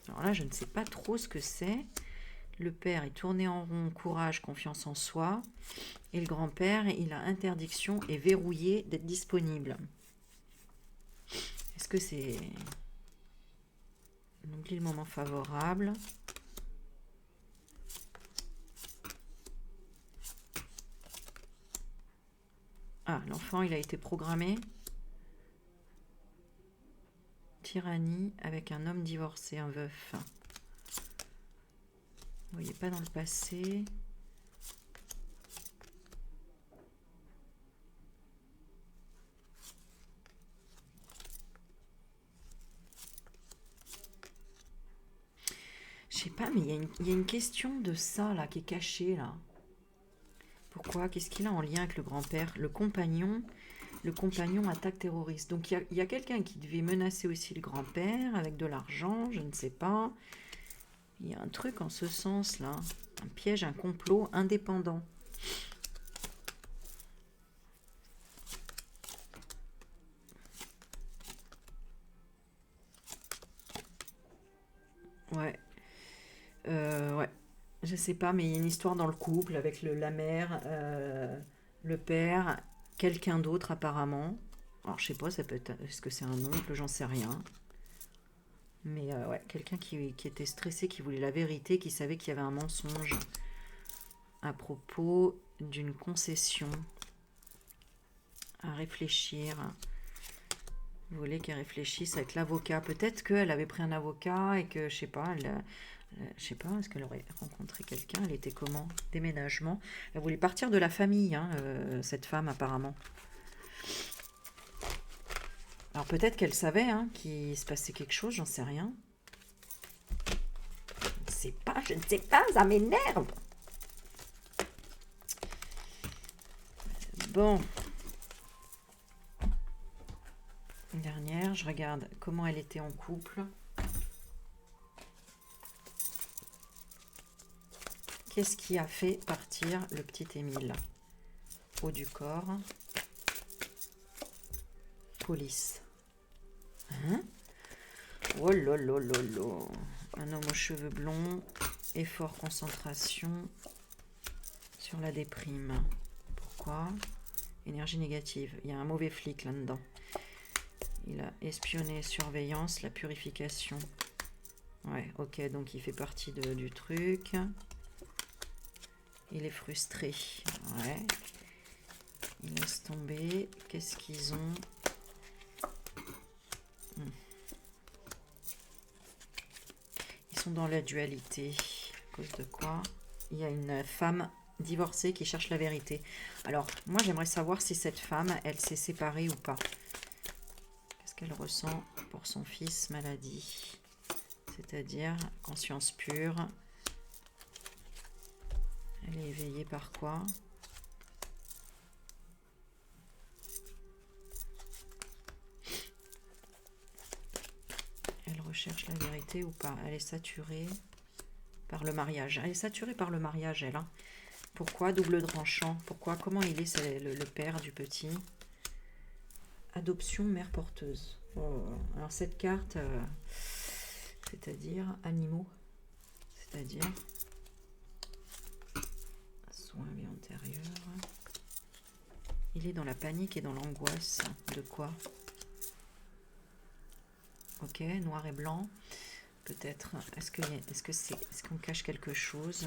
Alors là, je ne sais pas trop ce que c'est. Le père est tourné en rond, courage, confiance en soi. Et le grand-père, il a interdiction et verrouillé d'être disponible. Est-ce que c'est... On oublie le moment favorable. Ah, l'enfant, il a été programmé. Tyrannie avec un homme divorcé, un veuf. Vous voyez pas dans le passé. Je sais pas, mais il y a une question de ça, là, qui est cachée, là. Pourquoi? Qu'est-ce qu'il a en lien avec le grand-père? Le compagnon attaque terroriste. Donc, il y a quelqu'un qui devait menacer aussi le grand-père avec de l'argent, je ne sais pas. Il y a un truc en ce sens, là. Un piège, un complot indépendant. Ouais. Ouais. Je sais pas, mais il y a une histoire dans le couple avec la mère, le père, quelqu'un d'autre apparemment. Alors je sais pas, ça peut être, est-ce que c'est un oncle, j'en sais rien. Mais ouais, quelqu'un qui était stressé, qui voulait la vérité, qui savait qu'il y avait un mensonge à propos d'une concession. À réfléchir. Vous voulez qu'elle réfléchisse avec l'avocat. Peut-être qu'elle avait pris un avocat et que, je sais pas, je sais pas, est-ce qu'elle aurait rencontré quelqu'un? Elle était comment? Déménagement. Elle voulait partir de la famille, hein, cette femme, apparemment. Alors peut-être qu'elle savait hein, qu'il se passait quelque chose, j'en sais rien. Je ne sais pas, ça m'énerve. Bon. Une dernière, je regarde comment elle était en couple. Qu'est-ce qui a fait partir le petit Émile? Haut du corps. Police. Hein? Oh là là là là. Un homme aux cheveux blonds. Effort, concentration. Sur la déprime. Pourquoi? Énergie négative. Il y a un mauvais flic là-dedans. Il a espionné, surveillance, la purification. Ouais, ok, donc il fait partie du truc. Il est frustré. Ouais. Il laisse tomber. Qu'est-ce qu'ils ont? Ils sont dans la dualité. À cause de quoi? Il y a une femme divorcée qui cherche la vérité. Alors, moi, j'aimerais savoir si cette femme, elle s'est séparée ou pas. Qu'est-ce qu'elle ressent pour son fils, maladie? C'est-à-dire, conscience pure. Elle est éveillée par quoi? Elle recherche la vérité ou pas? Elle est saturée par le mariage. Elle est saturée par le mariage, elle. Hein. Pourquoi? Double tranchant. Pourquoi? Comment il est, le père du petit? Adoption, mère porteuse. Oh. Alors cette carte, c'est-à-dire animaux. C'est-à-dire soins vie antérieure. Il est dans la panique et dans l'angoisse. De quoi? Ok, noir et blanc. Peut-être. Est-ce qu'on cache quelque chose?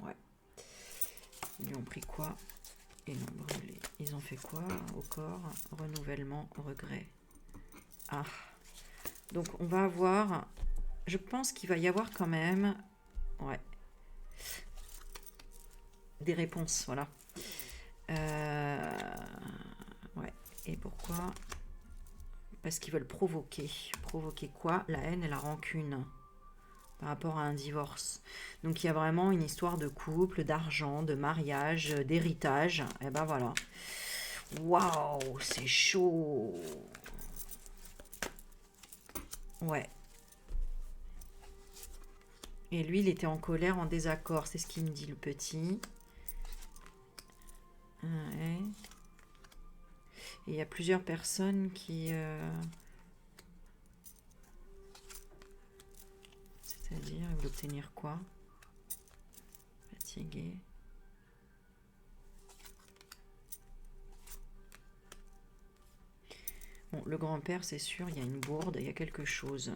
Ouais. Ils lui ont pris quoi? Ils l'ont brûlé. Ils ont fait quoi au corps? Renouvellement, regret. Ah. Donc on va avoir. Je pense qu'il va y avoir quand même. Ouais. Des réponses, voilà. Ouais. Et pourquoi? Parce qu'ils veulent provoquer. Provoquer quoi? La haine et la rancune par rapport à un divorce. Donc il y a vraiment une histoire de couple, d'argent, de mariage, d'héritage. Et ben voilà. Waouh, c'est chaud. Ouais. Et lui, il était en colère, en désaccord. C'est ce qu'il me dit, le petit. Ouais. Et il y a plusieurs personnes qui d'obtenir quoi? Fatigué. Bon, le grand-père, c'est sûr, il y a une bourde, il y a quelque chose.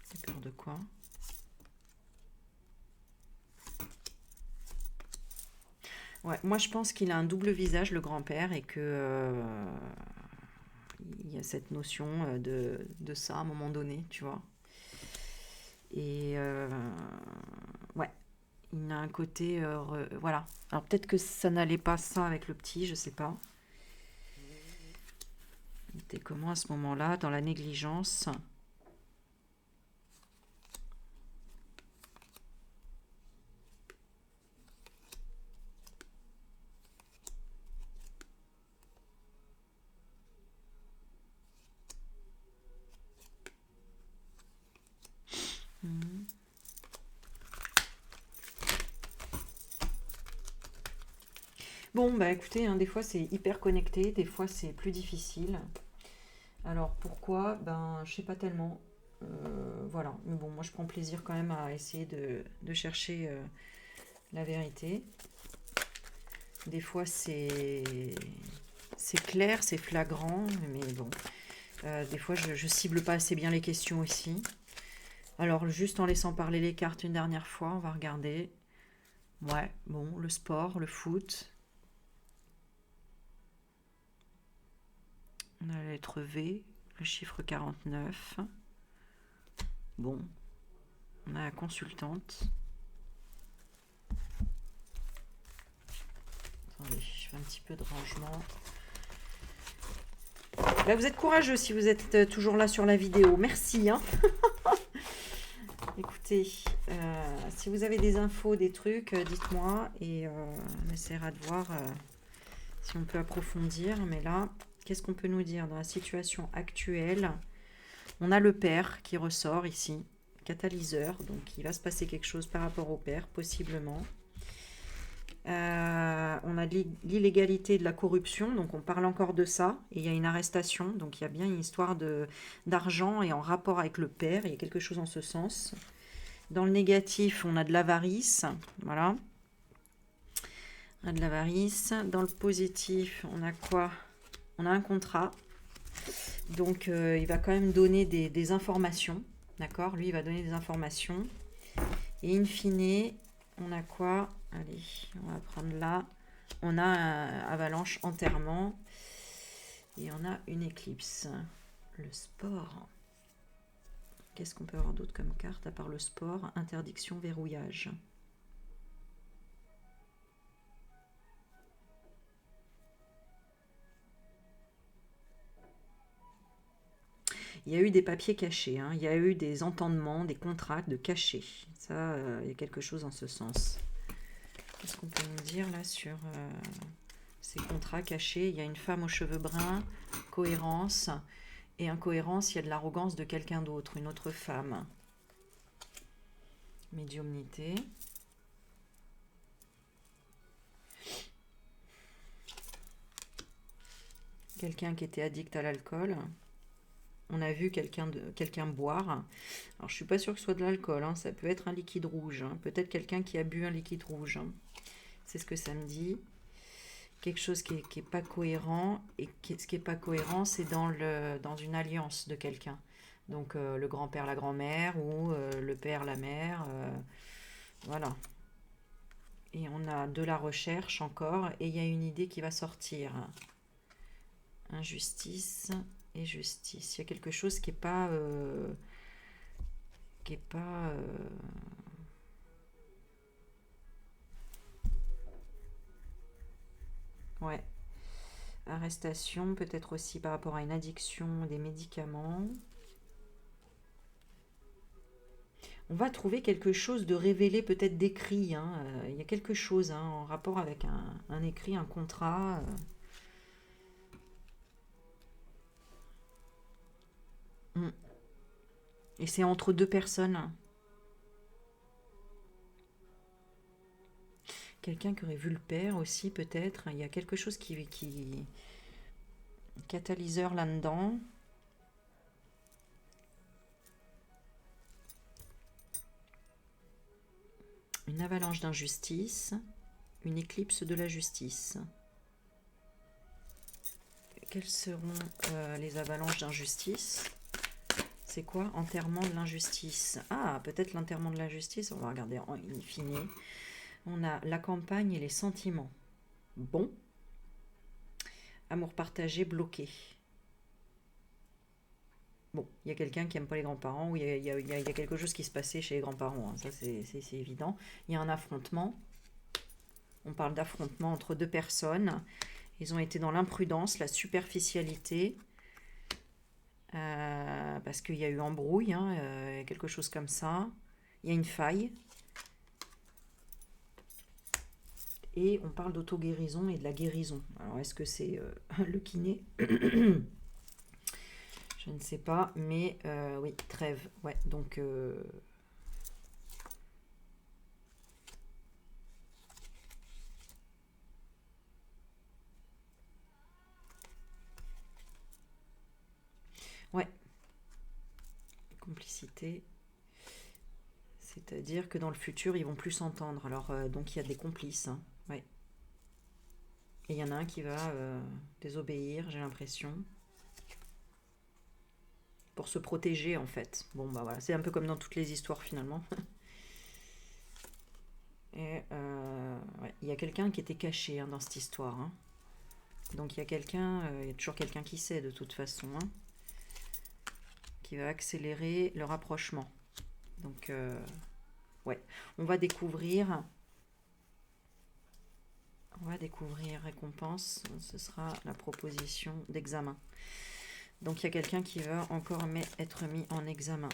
T'as peur de quoi? Ouais, moi je pense qu'il a un double visage, le grand-père, et que il y a cette notion de ça à un moment donné, tu vois. Et ouais, il a un côté... voilà. Alors peut-être que ça n'allait pas ça avec le petit, je sais pas. Il était comment à ce moment-là, dans la négligence? Bon, bah écoutez, hein, des fois c'est hyper connecté, des fois c'est plus difficile. Alors pourquoi? Ben, je sais pas tellement. Voilà, mais bon, moi je prends plaisir quand même à essayer de chercher la vérité. Des fois c'est clair, c'est flagrant, mais bon. Des fois je cible pas assez bien les questions aussi. Alors juste en laissant parler les cartes une dernière fois, on va regarder. Ouais, bon, le sport, le foot. On a la lettre V, le chiffre 49. Bon, on a la consultante. Attendez, je fais un petit peu de rangement. Là, vous êtes courageux si vous êtes toujours là sur la vidéo. Merci. Hein. Écoutez, si vous avez des infos, des trucs, dites-moi et on essaiera de voir si on peut approfondir. Mais là, qu'est-ce qu'on peut nous dire dans la situation actuelle? On a le père qui ressort ici, catalyseur, donc il va se passer quelque chose par rapport au père, possiblement. On a de l'illégalité, de la corruption, donc on parle encore de ça, et il y a une arrestation, donc il y a bien une histoire d'argent et en rapport avec le père, il y a quelque chose en ce sens. Dans le négatif, on a de l'avarice, voilà. On a de l'avarice. Dans le positif, on a quoi? On a un contrat, donc il va quand même donner des informations, d'accord? Lui, il va donner des informations, et in fine, on a quoi? Allez, on va prendre là. On a un avalanche enterrement. Et on a une éclipse. Le sport. Qu'est-ce qu'on peut avoir d'autre comme carte à part le sport? Interdiction, verrouillage. Il y a eu des papiers cachés. Hein. Il y a eu des entendements, des contrats de cachés. Ça, il y a quelque chose en ce sens. Qu'est-ce qu'on peut nous dire là sur ces contrats cachés? Il y a une femme aux cheveux bruns, cohérence. Et incohérence, il y a de l'arrogance de quelqu'un d'autre, une autre femme. Médiumnité. Quelqu'un qui était addict à l'alcool. On a vu quelqu'un boire. Alors, je suis pas sûre que ce soit de l'alcool. Hein. Ça peut être un liquide rouge. Hein. Peut-être quelqu'un qui a bu un liquide rouge. Hein. C'est ce que ça me dit. Quelque chose qui est pas cohérent. Et ce qui est pas cohérent, c'est dans une alliance de quelqu'un. Donc, le grand-père, la grand-mère, ou le père, la mère. Voilà. Et on a de la recherche encore. Et il y a une idée qui va sortir. Injustice et justice. Il y a quelque chose qui est pas... Ouais. Arrestation, peut-être aussi par rapport à une addiction des médicaments. On va trouver quelque chose de révélé, peut-être d'écrit. Hein. Il y a quelque chose hein, en rapport avec un écrit, un contrat. Et c'est entre deux personnes. Quelqu'un qui aurait vu le père aussi, peut-être. Il y a quelque chose qui catalyseur là-dedans. Une avalanche d'injustice, une éclipse de la justice. Quelles seront les avalanches d'injustice? C'est quoi? Enterrement de l'injustice. Ah, peut-être l'enterrement de l'injustice. On va regarder en in fine. On a la campagne et les sentiments. Bon. Amour partagé bloqué. Bon, il y a quelqu'un qui n'aime pas les grands-parents, ou il y a quelque chose qui se passait chez les grands-parents, hein. Ça c'est évident. Il y a un affrontement. On parle d'affrontement entre deux personnes. Ils ont été dans l'imprudence, la superficialité, parce qu'il y a eu embrouille, hein, quelque chose comme ça. Il y a une faille. Et on parle d'auto-guérison et de la guérison. Alors, est-ce que c'est le kiné? Je ne sais pas, mais oui, trêve. Ouais, donc... ouais. Complicité. C'est-à-dire que dans le futur, ils vont plus s'entendre. Alors, donc, il y a des complices. Hein. Ouais. Et il y en a un qui va désobéir, j'ai l'impression. Pour se protéger, en fait. Bon, bah voilà. C'est un peu comme dans toutes les histoires, finalement. Et ouais. Il y a quelqu'un qui était caché dans cette histoire. Hein. Donc, il y a quelqu'un... il y a toujours quelqu'un qui sait, de toute façon. Hein, qui va accélérer le rapprochement. Donc, ouais. On va découvrir... récompense, ce sera la proposition d'examen. Donc il y a quelqu'un qui va encore être mis en examen.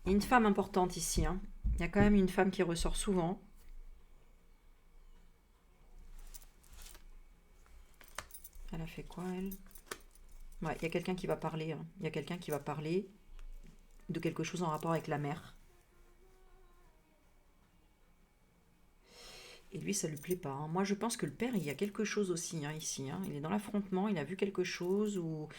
Il y a une femme importante ici. Hein. Il y a quand même une femme qui ressort souvent. Elle a fait quoi, elle? Ouais, il y a quelqu'un qui va parler. Hein. Il y a quelqu'un qui va parler de quelque chose en rapport avec la mère. Et lui, ça lui plaît pas. Hein. Moi, je pense que le père, il y a quelque chose aussi hein, ici. Hein. Il est dans l'affrontement, il a vu quelque chose où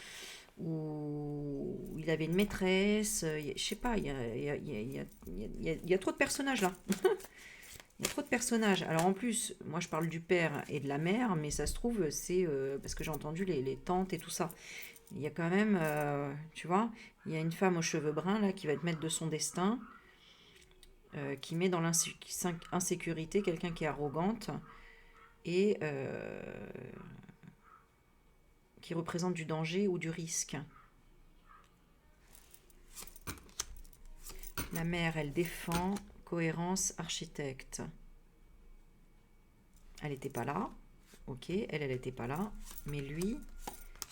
il avait une maîtresse. Je sais pas, il y a trop de personnages là. Il y a trop de personnages. Alors en plus, moi je parle du père et de la mère, mais ça se trouve, c'est parce que j'ai entendu les tantes et tout ça. Il y a quand même, tu vois, il y a une femme aux cheveux bruns là qui va être maître de son destin, qui met dans l'insécurité quelqu'un qui est arrogante et qui représente du danger ou du risque. La mère, elle défend, cohérence, architecte. Elle n'était pas là. Ok, elle n'était pas là. Mais lui,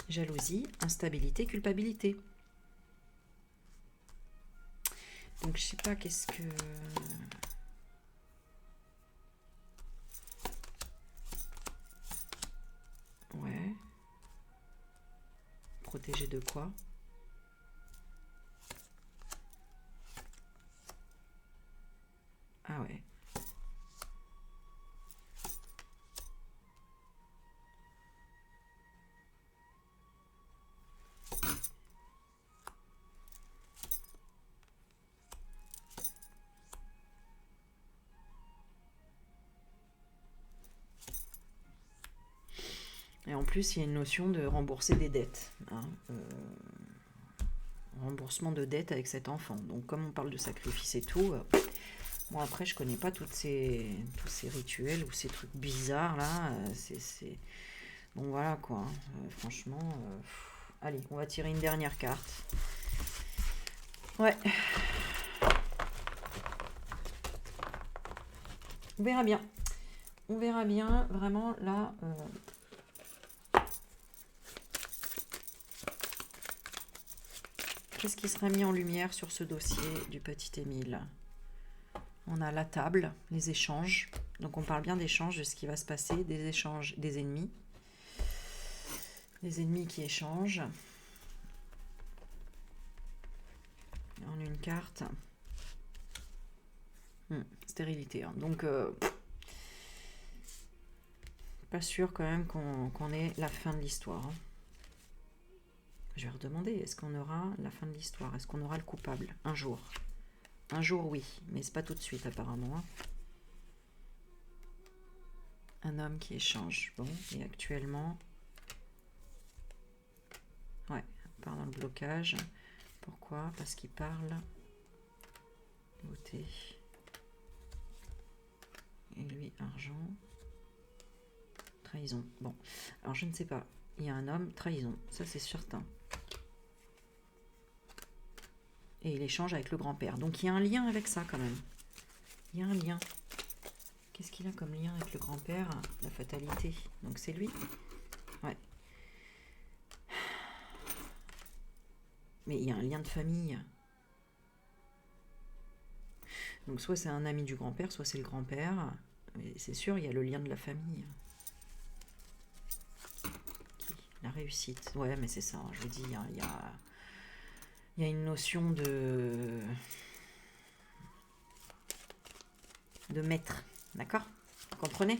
jalousie, instabilité, culpabilité. Donc, je sais pas qu'est-ce que... Ouais. Protégé de quoi? Ah ouais. Et en plus, il y a une notion de rembourser des dettes. Hein, remboursement de dettes avec cet enfant. Donc, comme on parle de sacrifice et tout, bon, après, je connais pas tous ces rituels ou ces trucs bizarres là. C'est... Bon, voilà quoi. Franchement, allez, on va tirer une dernière carte. Ouais. On verra bien. On verra bien, vraiment, là... Qu'est-ce qui sera mis en lumière sur ce dossier du petit Émile? On a la table, les échanges. Donc on parle bien d'échanges, de ce qui va se passer, des échanges, des ennemis. Les ennemis qui échangent. En une carte. Stérilité. Hein. Donc, pas sûr quand même qu'on ait la fin de l'histoire. Hein. Je vais redemander, est-ce qu'on aura la fin de l'histoire? Est-ce qu'on aura le coupable? Un jour. Un jour, oui, mais c'est pas tout de suite apparemment. Hein. Un homme qui échange. Bon, et actuellement... Ouais, part dans le blocage. Pourquoi? Parce qu'il parle. Beauté. Et lui, argent. Trahison. Bon, alors je ne sais pas. Il y a un homme, trahison. Ça, c'est certain. Et il échange avec le grand-père. Donc, il y a un lien avec ça, quand même. Il y a un lien. Qu'est-ce qu'il a comme lien avec le grand-père? La fatalité. Donc, c'est lui. Ouais. Mais il y a un lien de famille. Donc, soit c'est un ami du grand-père, soit c'est le grand-père. Mais c'est sûr, il y a le lien de la famille. La réussite. Ouais, mais c'est ça. Je vous dis, il y a une notion de maître. D'accord? Vous comprenez?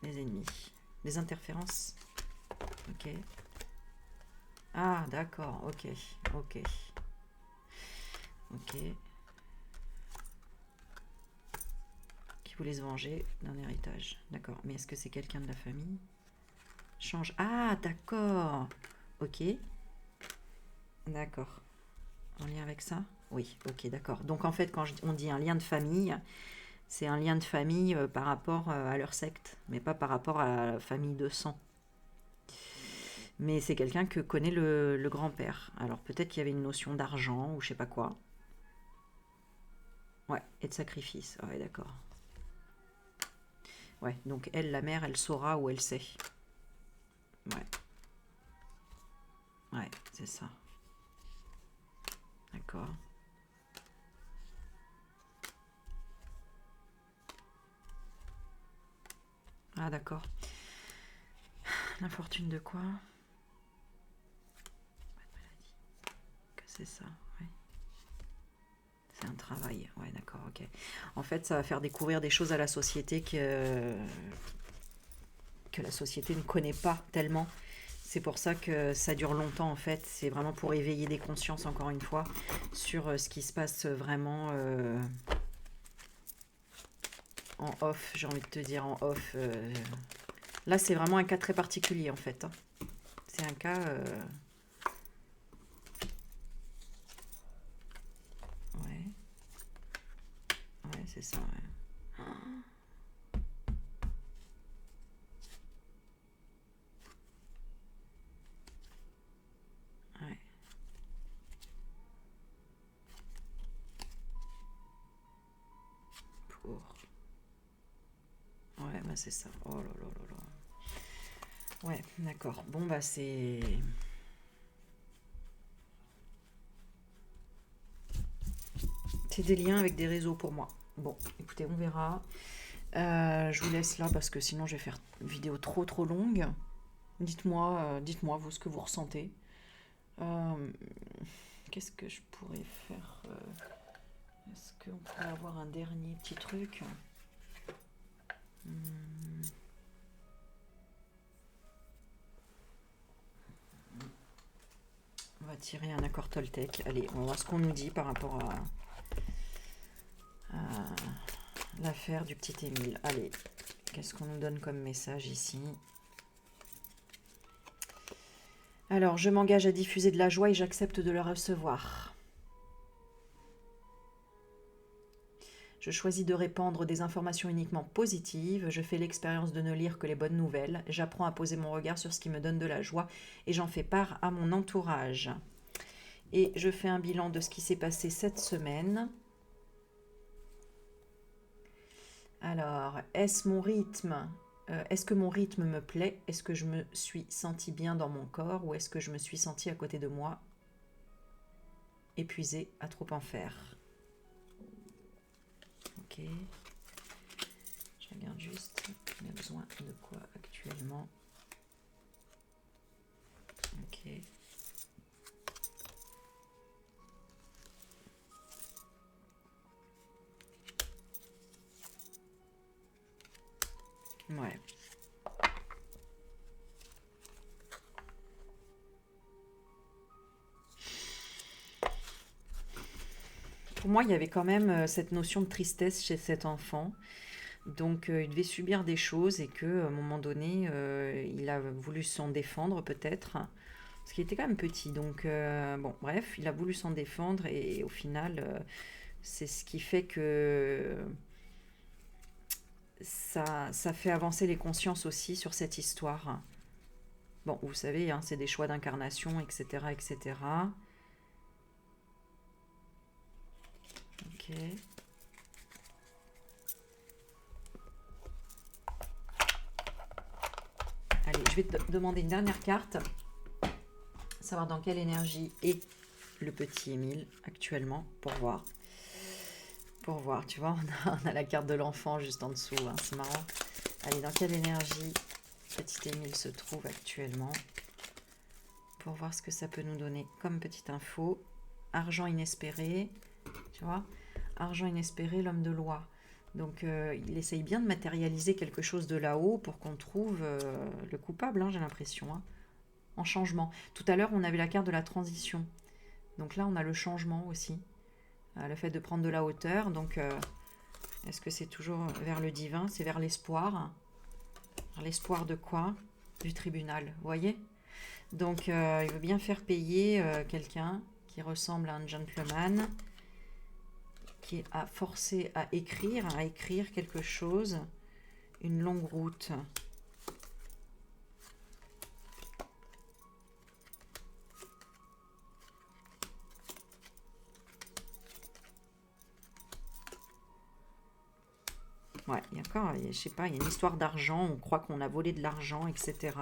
Les ennemis. Les interférences. Ok. Ah, d'accord. Ok. Ok. Ok. Qui voulait se venger d'un héritage. D'accord. Mais est-ce que c'est quelqu'un de la famille? Change. Ah, d'accord. Ok. D'accord. En lien avec ça? Oui. Ok, d'accord. Donc, en fait, quand on dit un lien de famille, c'est un lien de famille par rapport à leur secte, mais pas par rapport à la famille de sang. Mais c'est quelqu'un que connaît le grand-père. Alors, peut-être qu'il y avait une notion d'argent ou je sais pas quoi. Ouais, et de sacrifice. Ouais, d'accord. Ouais, donc elle, la mère, elle saura ou elle sait. Ouais. Ouais, c'est ça. D'accord. Ah, d'accord. L'infortune de quoi? Que c'est ça, ouais. C'est un travail. Ouais, d'accord, ok. En fait, ça va faire découvrir des choses à la société que la société ne connaît pas tellement. C'est pour ça que ça dure longtemps en fait. C'est vraiment pour éveiller des consciences encore une fois sur ce qui se passe vraiment en off, j'ai envie de te dire en off. Là c'est vraiment un cas très particulier en fait. Hein. C'est un cas... Ouais. Ouais, c'est ça. Ouais. Ouais. Pour... Ouais, bah c'est ça. Oh là là là là. Ouais, d'accord. Bon, bah c'est... C'est des liens avec des réseaux pour moi. Bon, écoutez, on verra. Je vous laisse là parce que sinon je vais faire une vidéo trop longue. Dites-moi vous ce que vous ressentez. Qu'est-ce que je pourrais faire? Est-ce qu'on pourrait avoir un dernier petit truc? On va tirer un accord Toltec. Allez, on va voir ce qu'on nous dit par rapport à l'affaire du petit Émile. Allez, qu'est-ce qu'on nous donne comme message ici? Alors, je m'engage à diffuser de la joie et j'accepte de la recevoir. Je choisis de répandre des informations uniquement positives. Je fais l'expérience de ne lire que les bonnes nouvelles. J'apprends à poser mon regard sur ce qui me donne de la joie et j'en fais part à mon entourage. Et je fais un bilan de ce qui s'est passé cette semaine. Alors, est-ce mon rythme? Est-ce que mon rythme me plaît? Est-ce que je me suis sentie bien dans mon corps? Ou est-ce que je me suis sentie à côté de moi, épuisée, à trop en faire? Ok. Je regarde juste. On a besoin de quoi actuellement? Ok. Ouais. Pour moi, il y avait quand même cette notion de tristesse chez cet enfant. Donc, il devait subir des choses et que, à un moment donné, il a voulu s'en défendre peut-être. Parce qu'il était quand même petit. Donc, bon, bref, il a voulu s'en défendre et au final, c'est ce qui fait que ça fait avancer les consciences aussi sur cette histoire. Bon, vous savez, hein, c'est des choix d'incarnation, etc., etc. Ok. Allez, je vais te demander une dernière carte. Savoir dans quelle énergie est le petit Émile actuellement pour voir. Pour voir, tu vois, on a la carte de l'enfant juste en dessous, hein, c'est marrant. Allez, dans quelle énergie petit Émile se trouve actuellement pour voir ce que ça peut nous donner comme petite info. Argent inespéré, tu vois, argent inespéré, l'homme de loi. Donc, il essaye bien de matérialiser quelque chose de là-haut pour qu'on trouve le coupable, hein, j'ai l'impression, hein, en changement. Tout à l'heure, on avait la carte de la transition. Donc là, on a le changement aussi. Le fait de prendre de la hauteur. Donc, est-ce que c'est toujours vers le divin? C'est vers l'espoir. L'espoir de quoi? Du tribunal, vous voyez? Donc, il veut bien faire payer quelqu'un qui ressemble à un gentleman, qui a forcé à écrire quelque chose, une longue route. Ouais, d'accord, je sais pas, il y a une histoire d'argent, on croit qu'on a volé de l'argent, etc.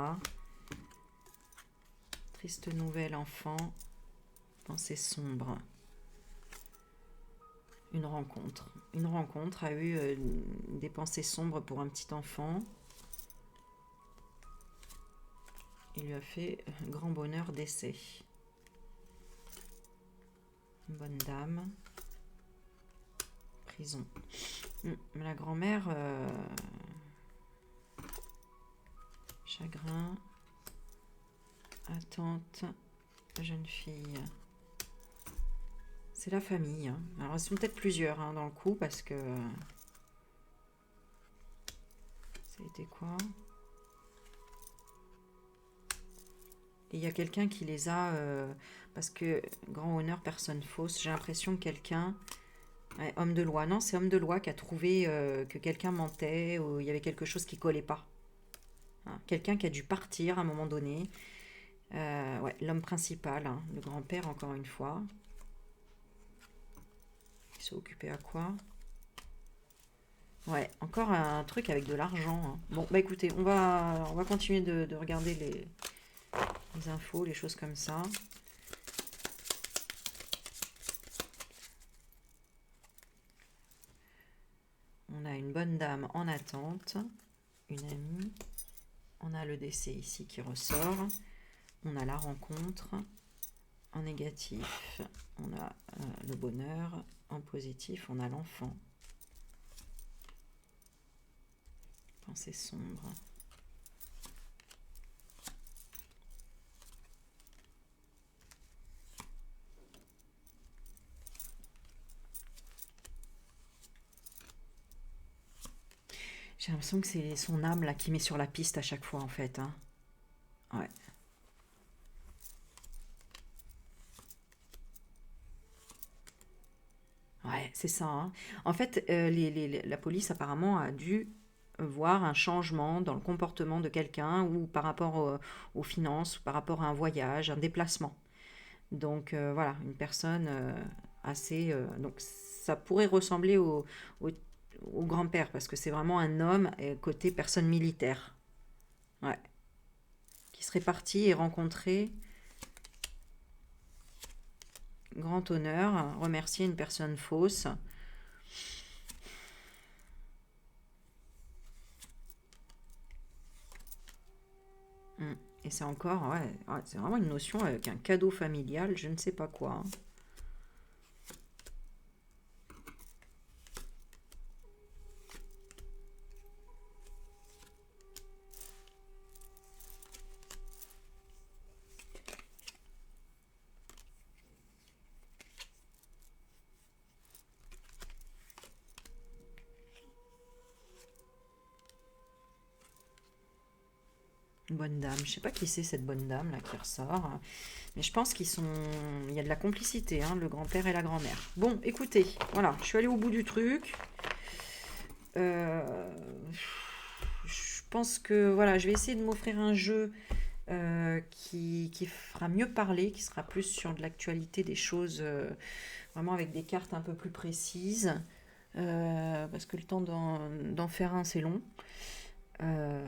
Triste nouvelle, enfant, pensée sombre. Une rencontre. Une rencontre a eu des pensées sombres pour un petit enfant. Il lui a fait grand bonheur d'essai. Une bonne dame. Prison. La grand-mère... chagrin. Attente. Jeune fille. C'est la famille. Hein. Alors, ils sont peut-être plusieurs hein, dans le coup parce que... Ça a été quoi? Et il y a quelqu'un qui les a... parce que grand honneur, personne fausse. J'ai l'impression que quelqu'un... Ouais, homme de loi. Non, c'est homme de loi qui a trouvé que quelqu'un mentait ou il y avait quelque chose qui collait pas. Hein, quelqu'un qui a dû partir à un moment donné. Ouais, l'homme principal, hein, le grand-père encore une fois. Il s'est occupé à quoi? Ouais, encore un truc avec de l'argent. Hein. Bon, bah écoutez, on va continuer de regarder les infos, les choses comme ça. On a une bonne dame en attente, une amie. On a le décès ici qui ressort. On a la rencontre. En négatif, on a le bonheur. En positif, on a l'enfant. Pensée sombre. J'ai l'impression que c'est son âme là qui met sur la piste à chaque fois en fait. Hein. Ouais. Ouais, c'est ça. Hein. En fait, la police apparemment a dû voir un changement dans le comportement de quelqu'un ou par rapport aux finances, ou par rapport à un voyage, un déplacement. Donc voilà, une personne assez... donc ça pourrait ressembler au, au grand-père parce que c'est vraiment un homme côté personne militaire. Ouais. Qui serait parti et rencontré grand honneur, remercier une personne fausse. Et c'est encore, ouais, c'est vraiment une notion avec un cadeau familial, je ne sais pas quoi. Hein. Une bonne dame. Je sais pas qui c'est cette bonne dame là qui ressort. Mais je pense qu'ils sont... Il y a de la complicité, hein, le grand-père et la grand-mère. Bon, écoutez, voilà, je suis allée au bout du truc. Je pense que voilà, je vais essayer de m'offrir un jeu qui fera mieux parler, qui sera plus sur de l'actualité des choses, vraiment avec des cartes un peu plus précises. Parce que le temps d'en faire un, c'est long. Euh,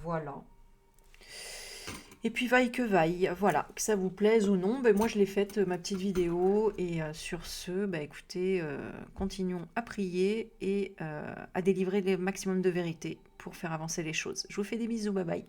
voilà. Et puis vaille que vaille, voilà, que ça vous plaise ou non, ben moi je l'ai faite ma petite vidéo et sur ce, ben écoutez, continuons à prier et à délivrer le maximum de vérité pour faire avancer les choses. Je vous fais des bisous, bye bye.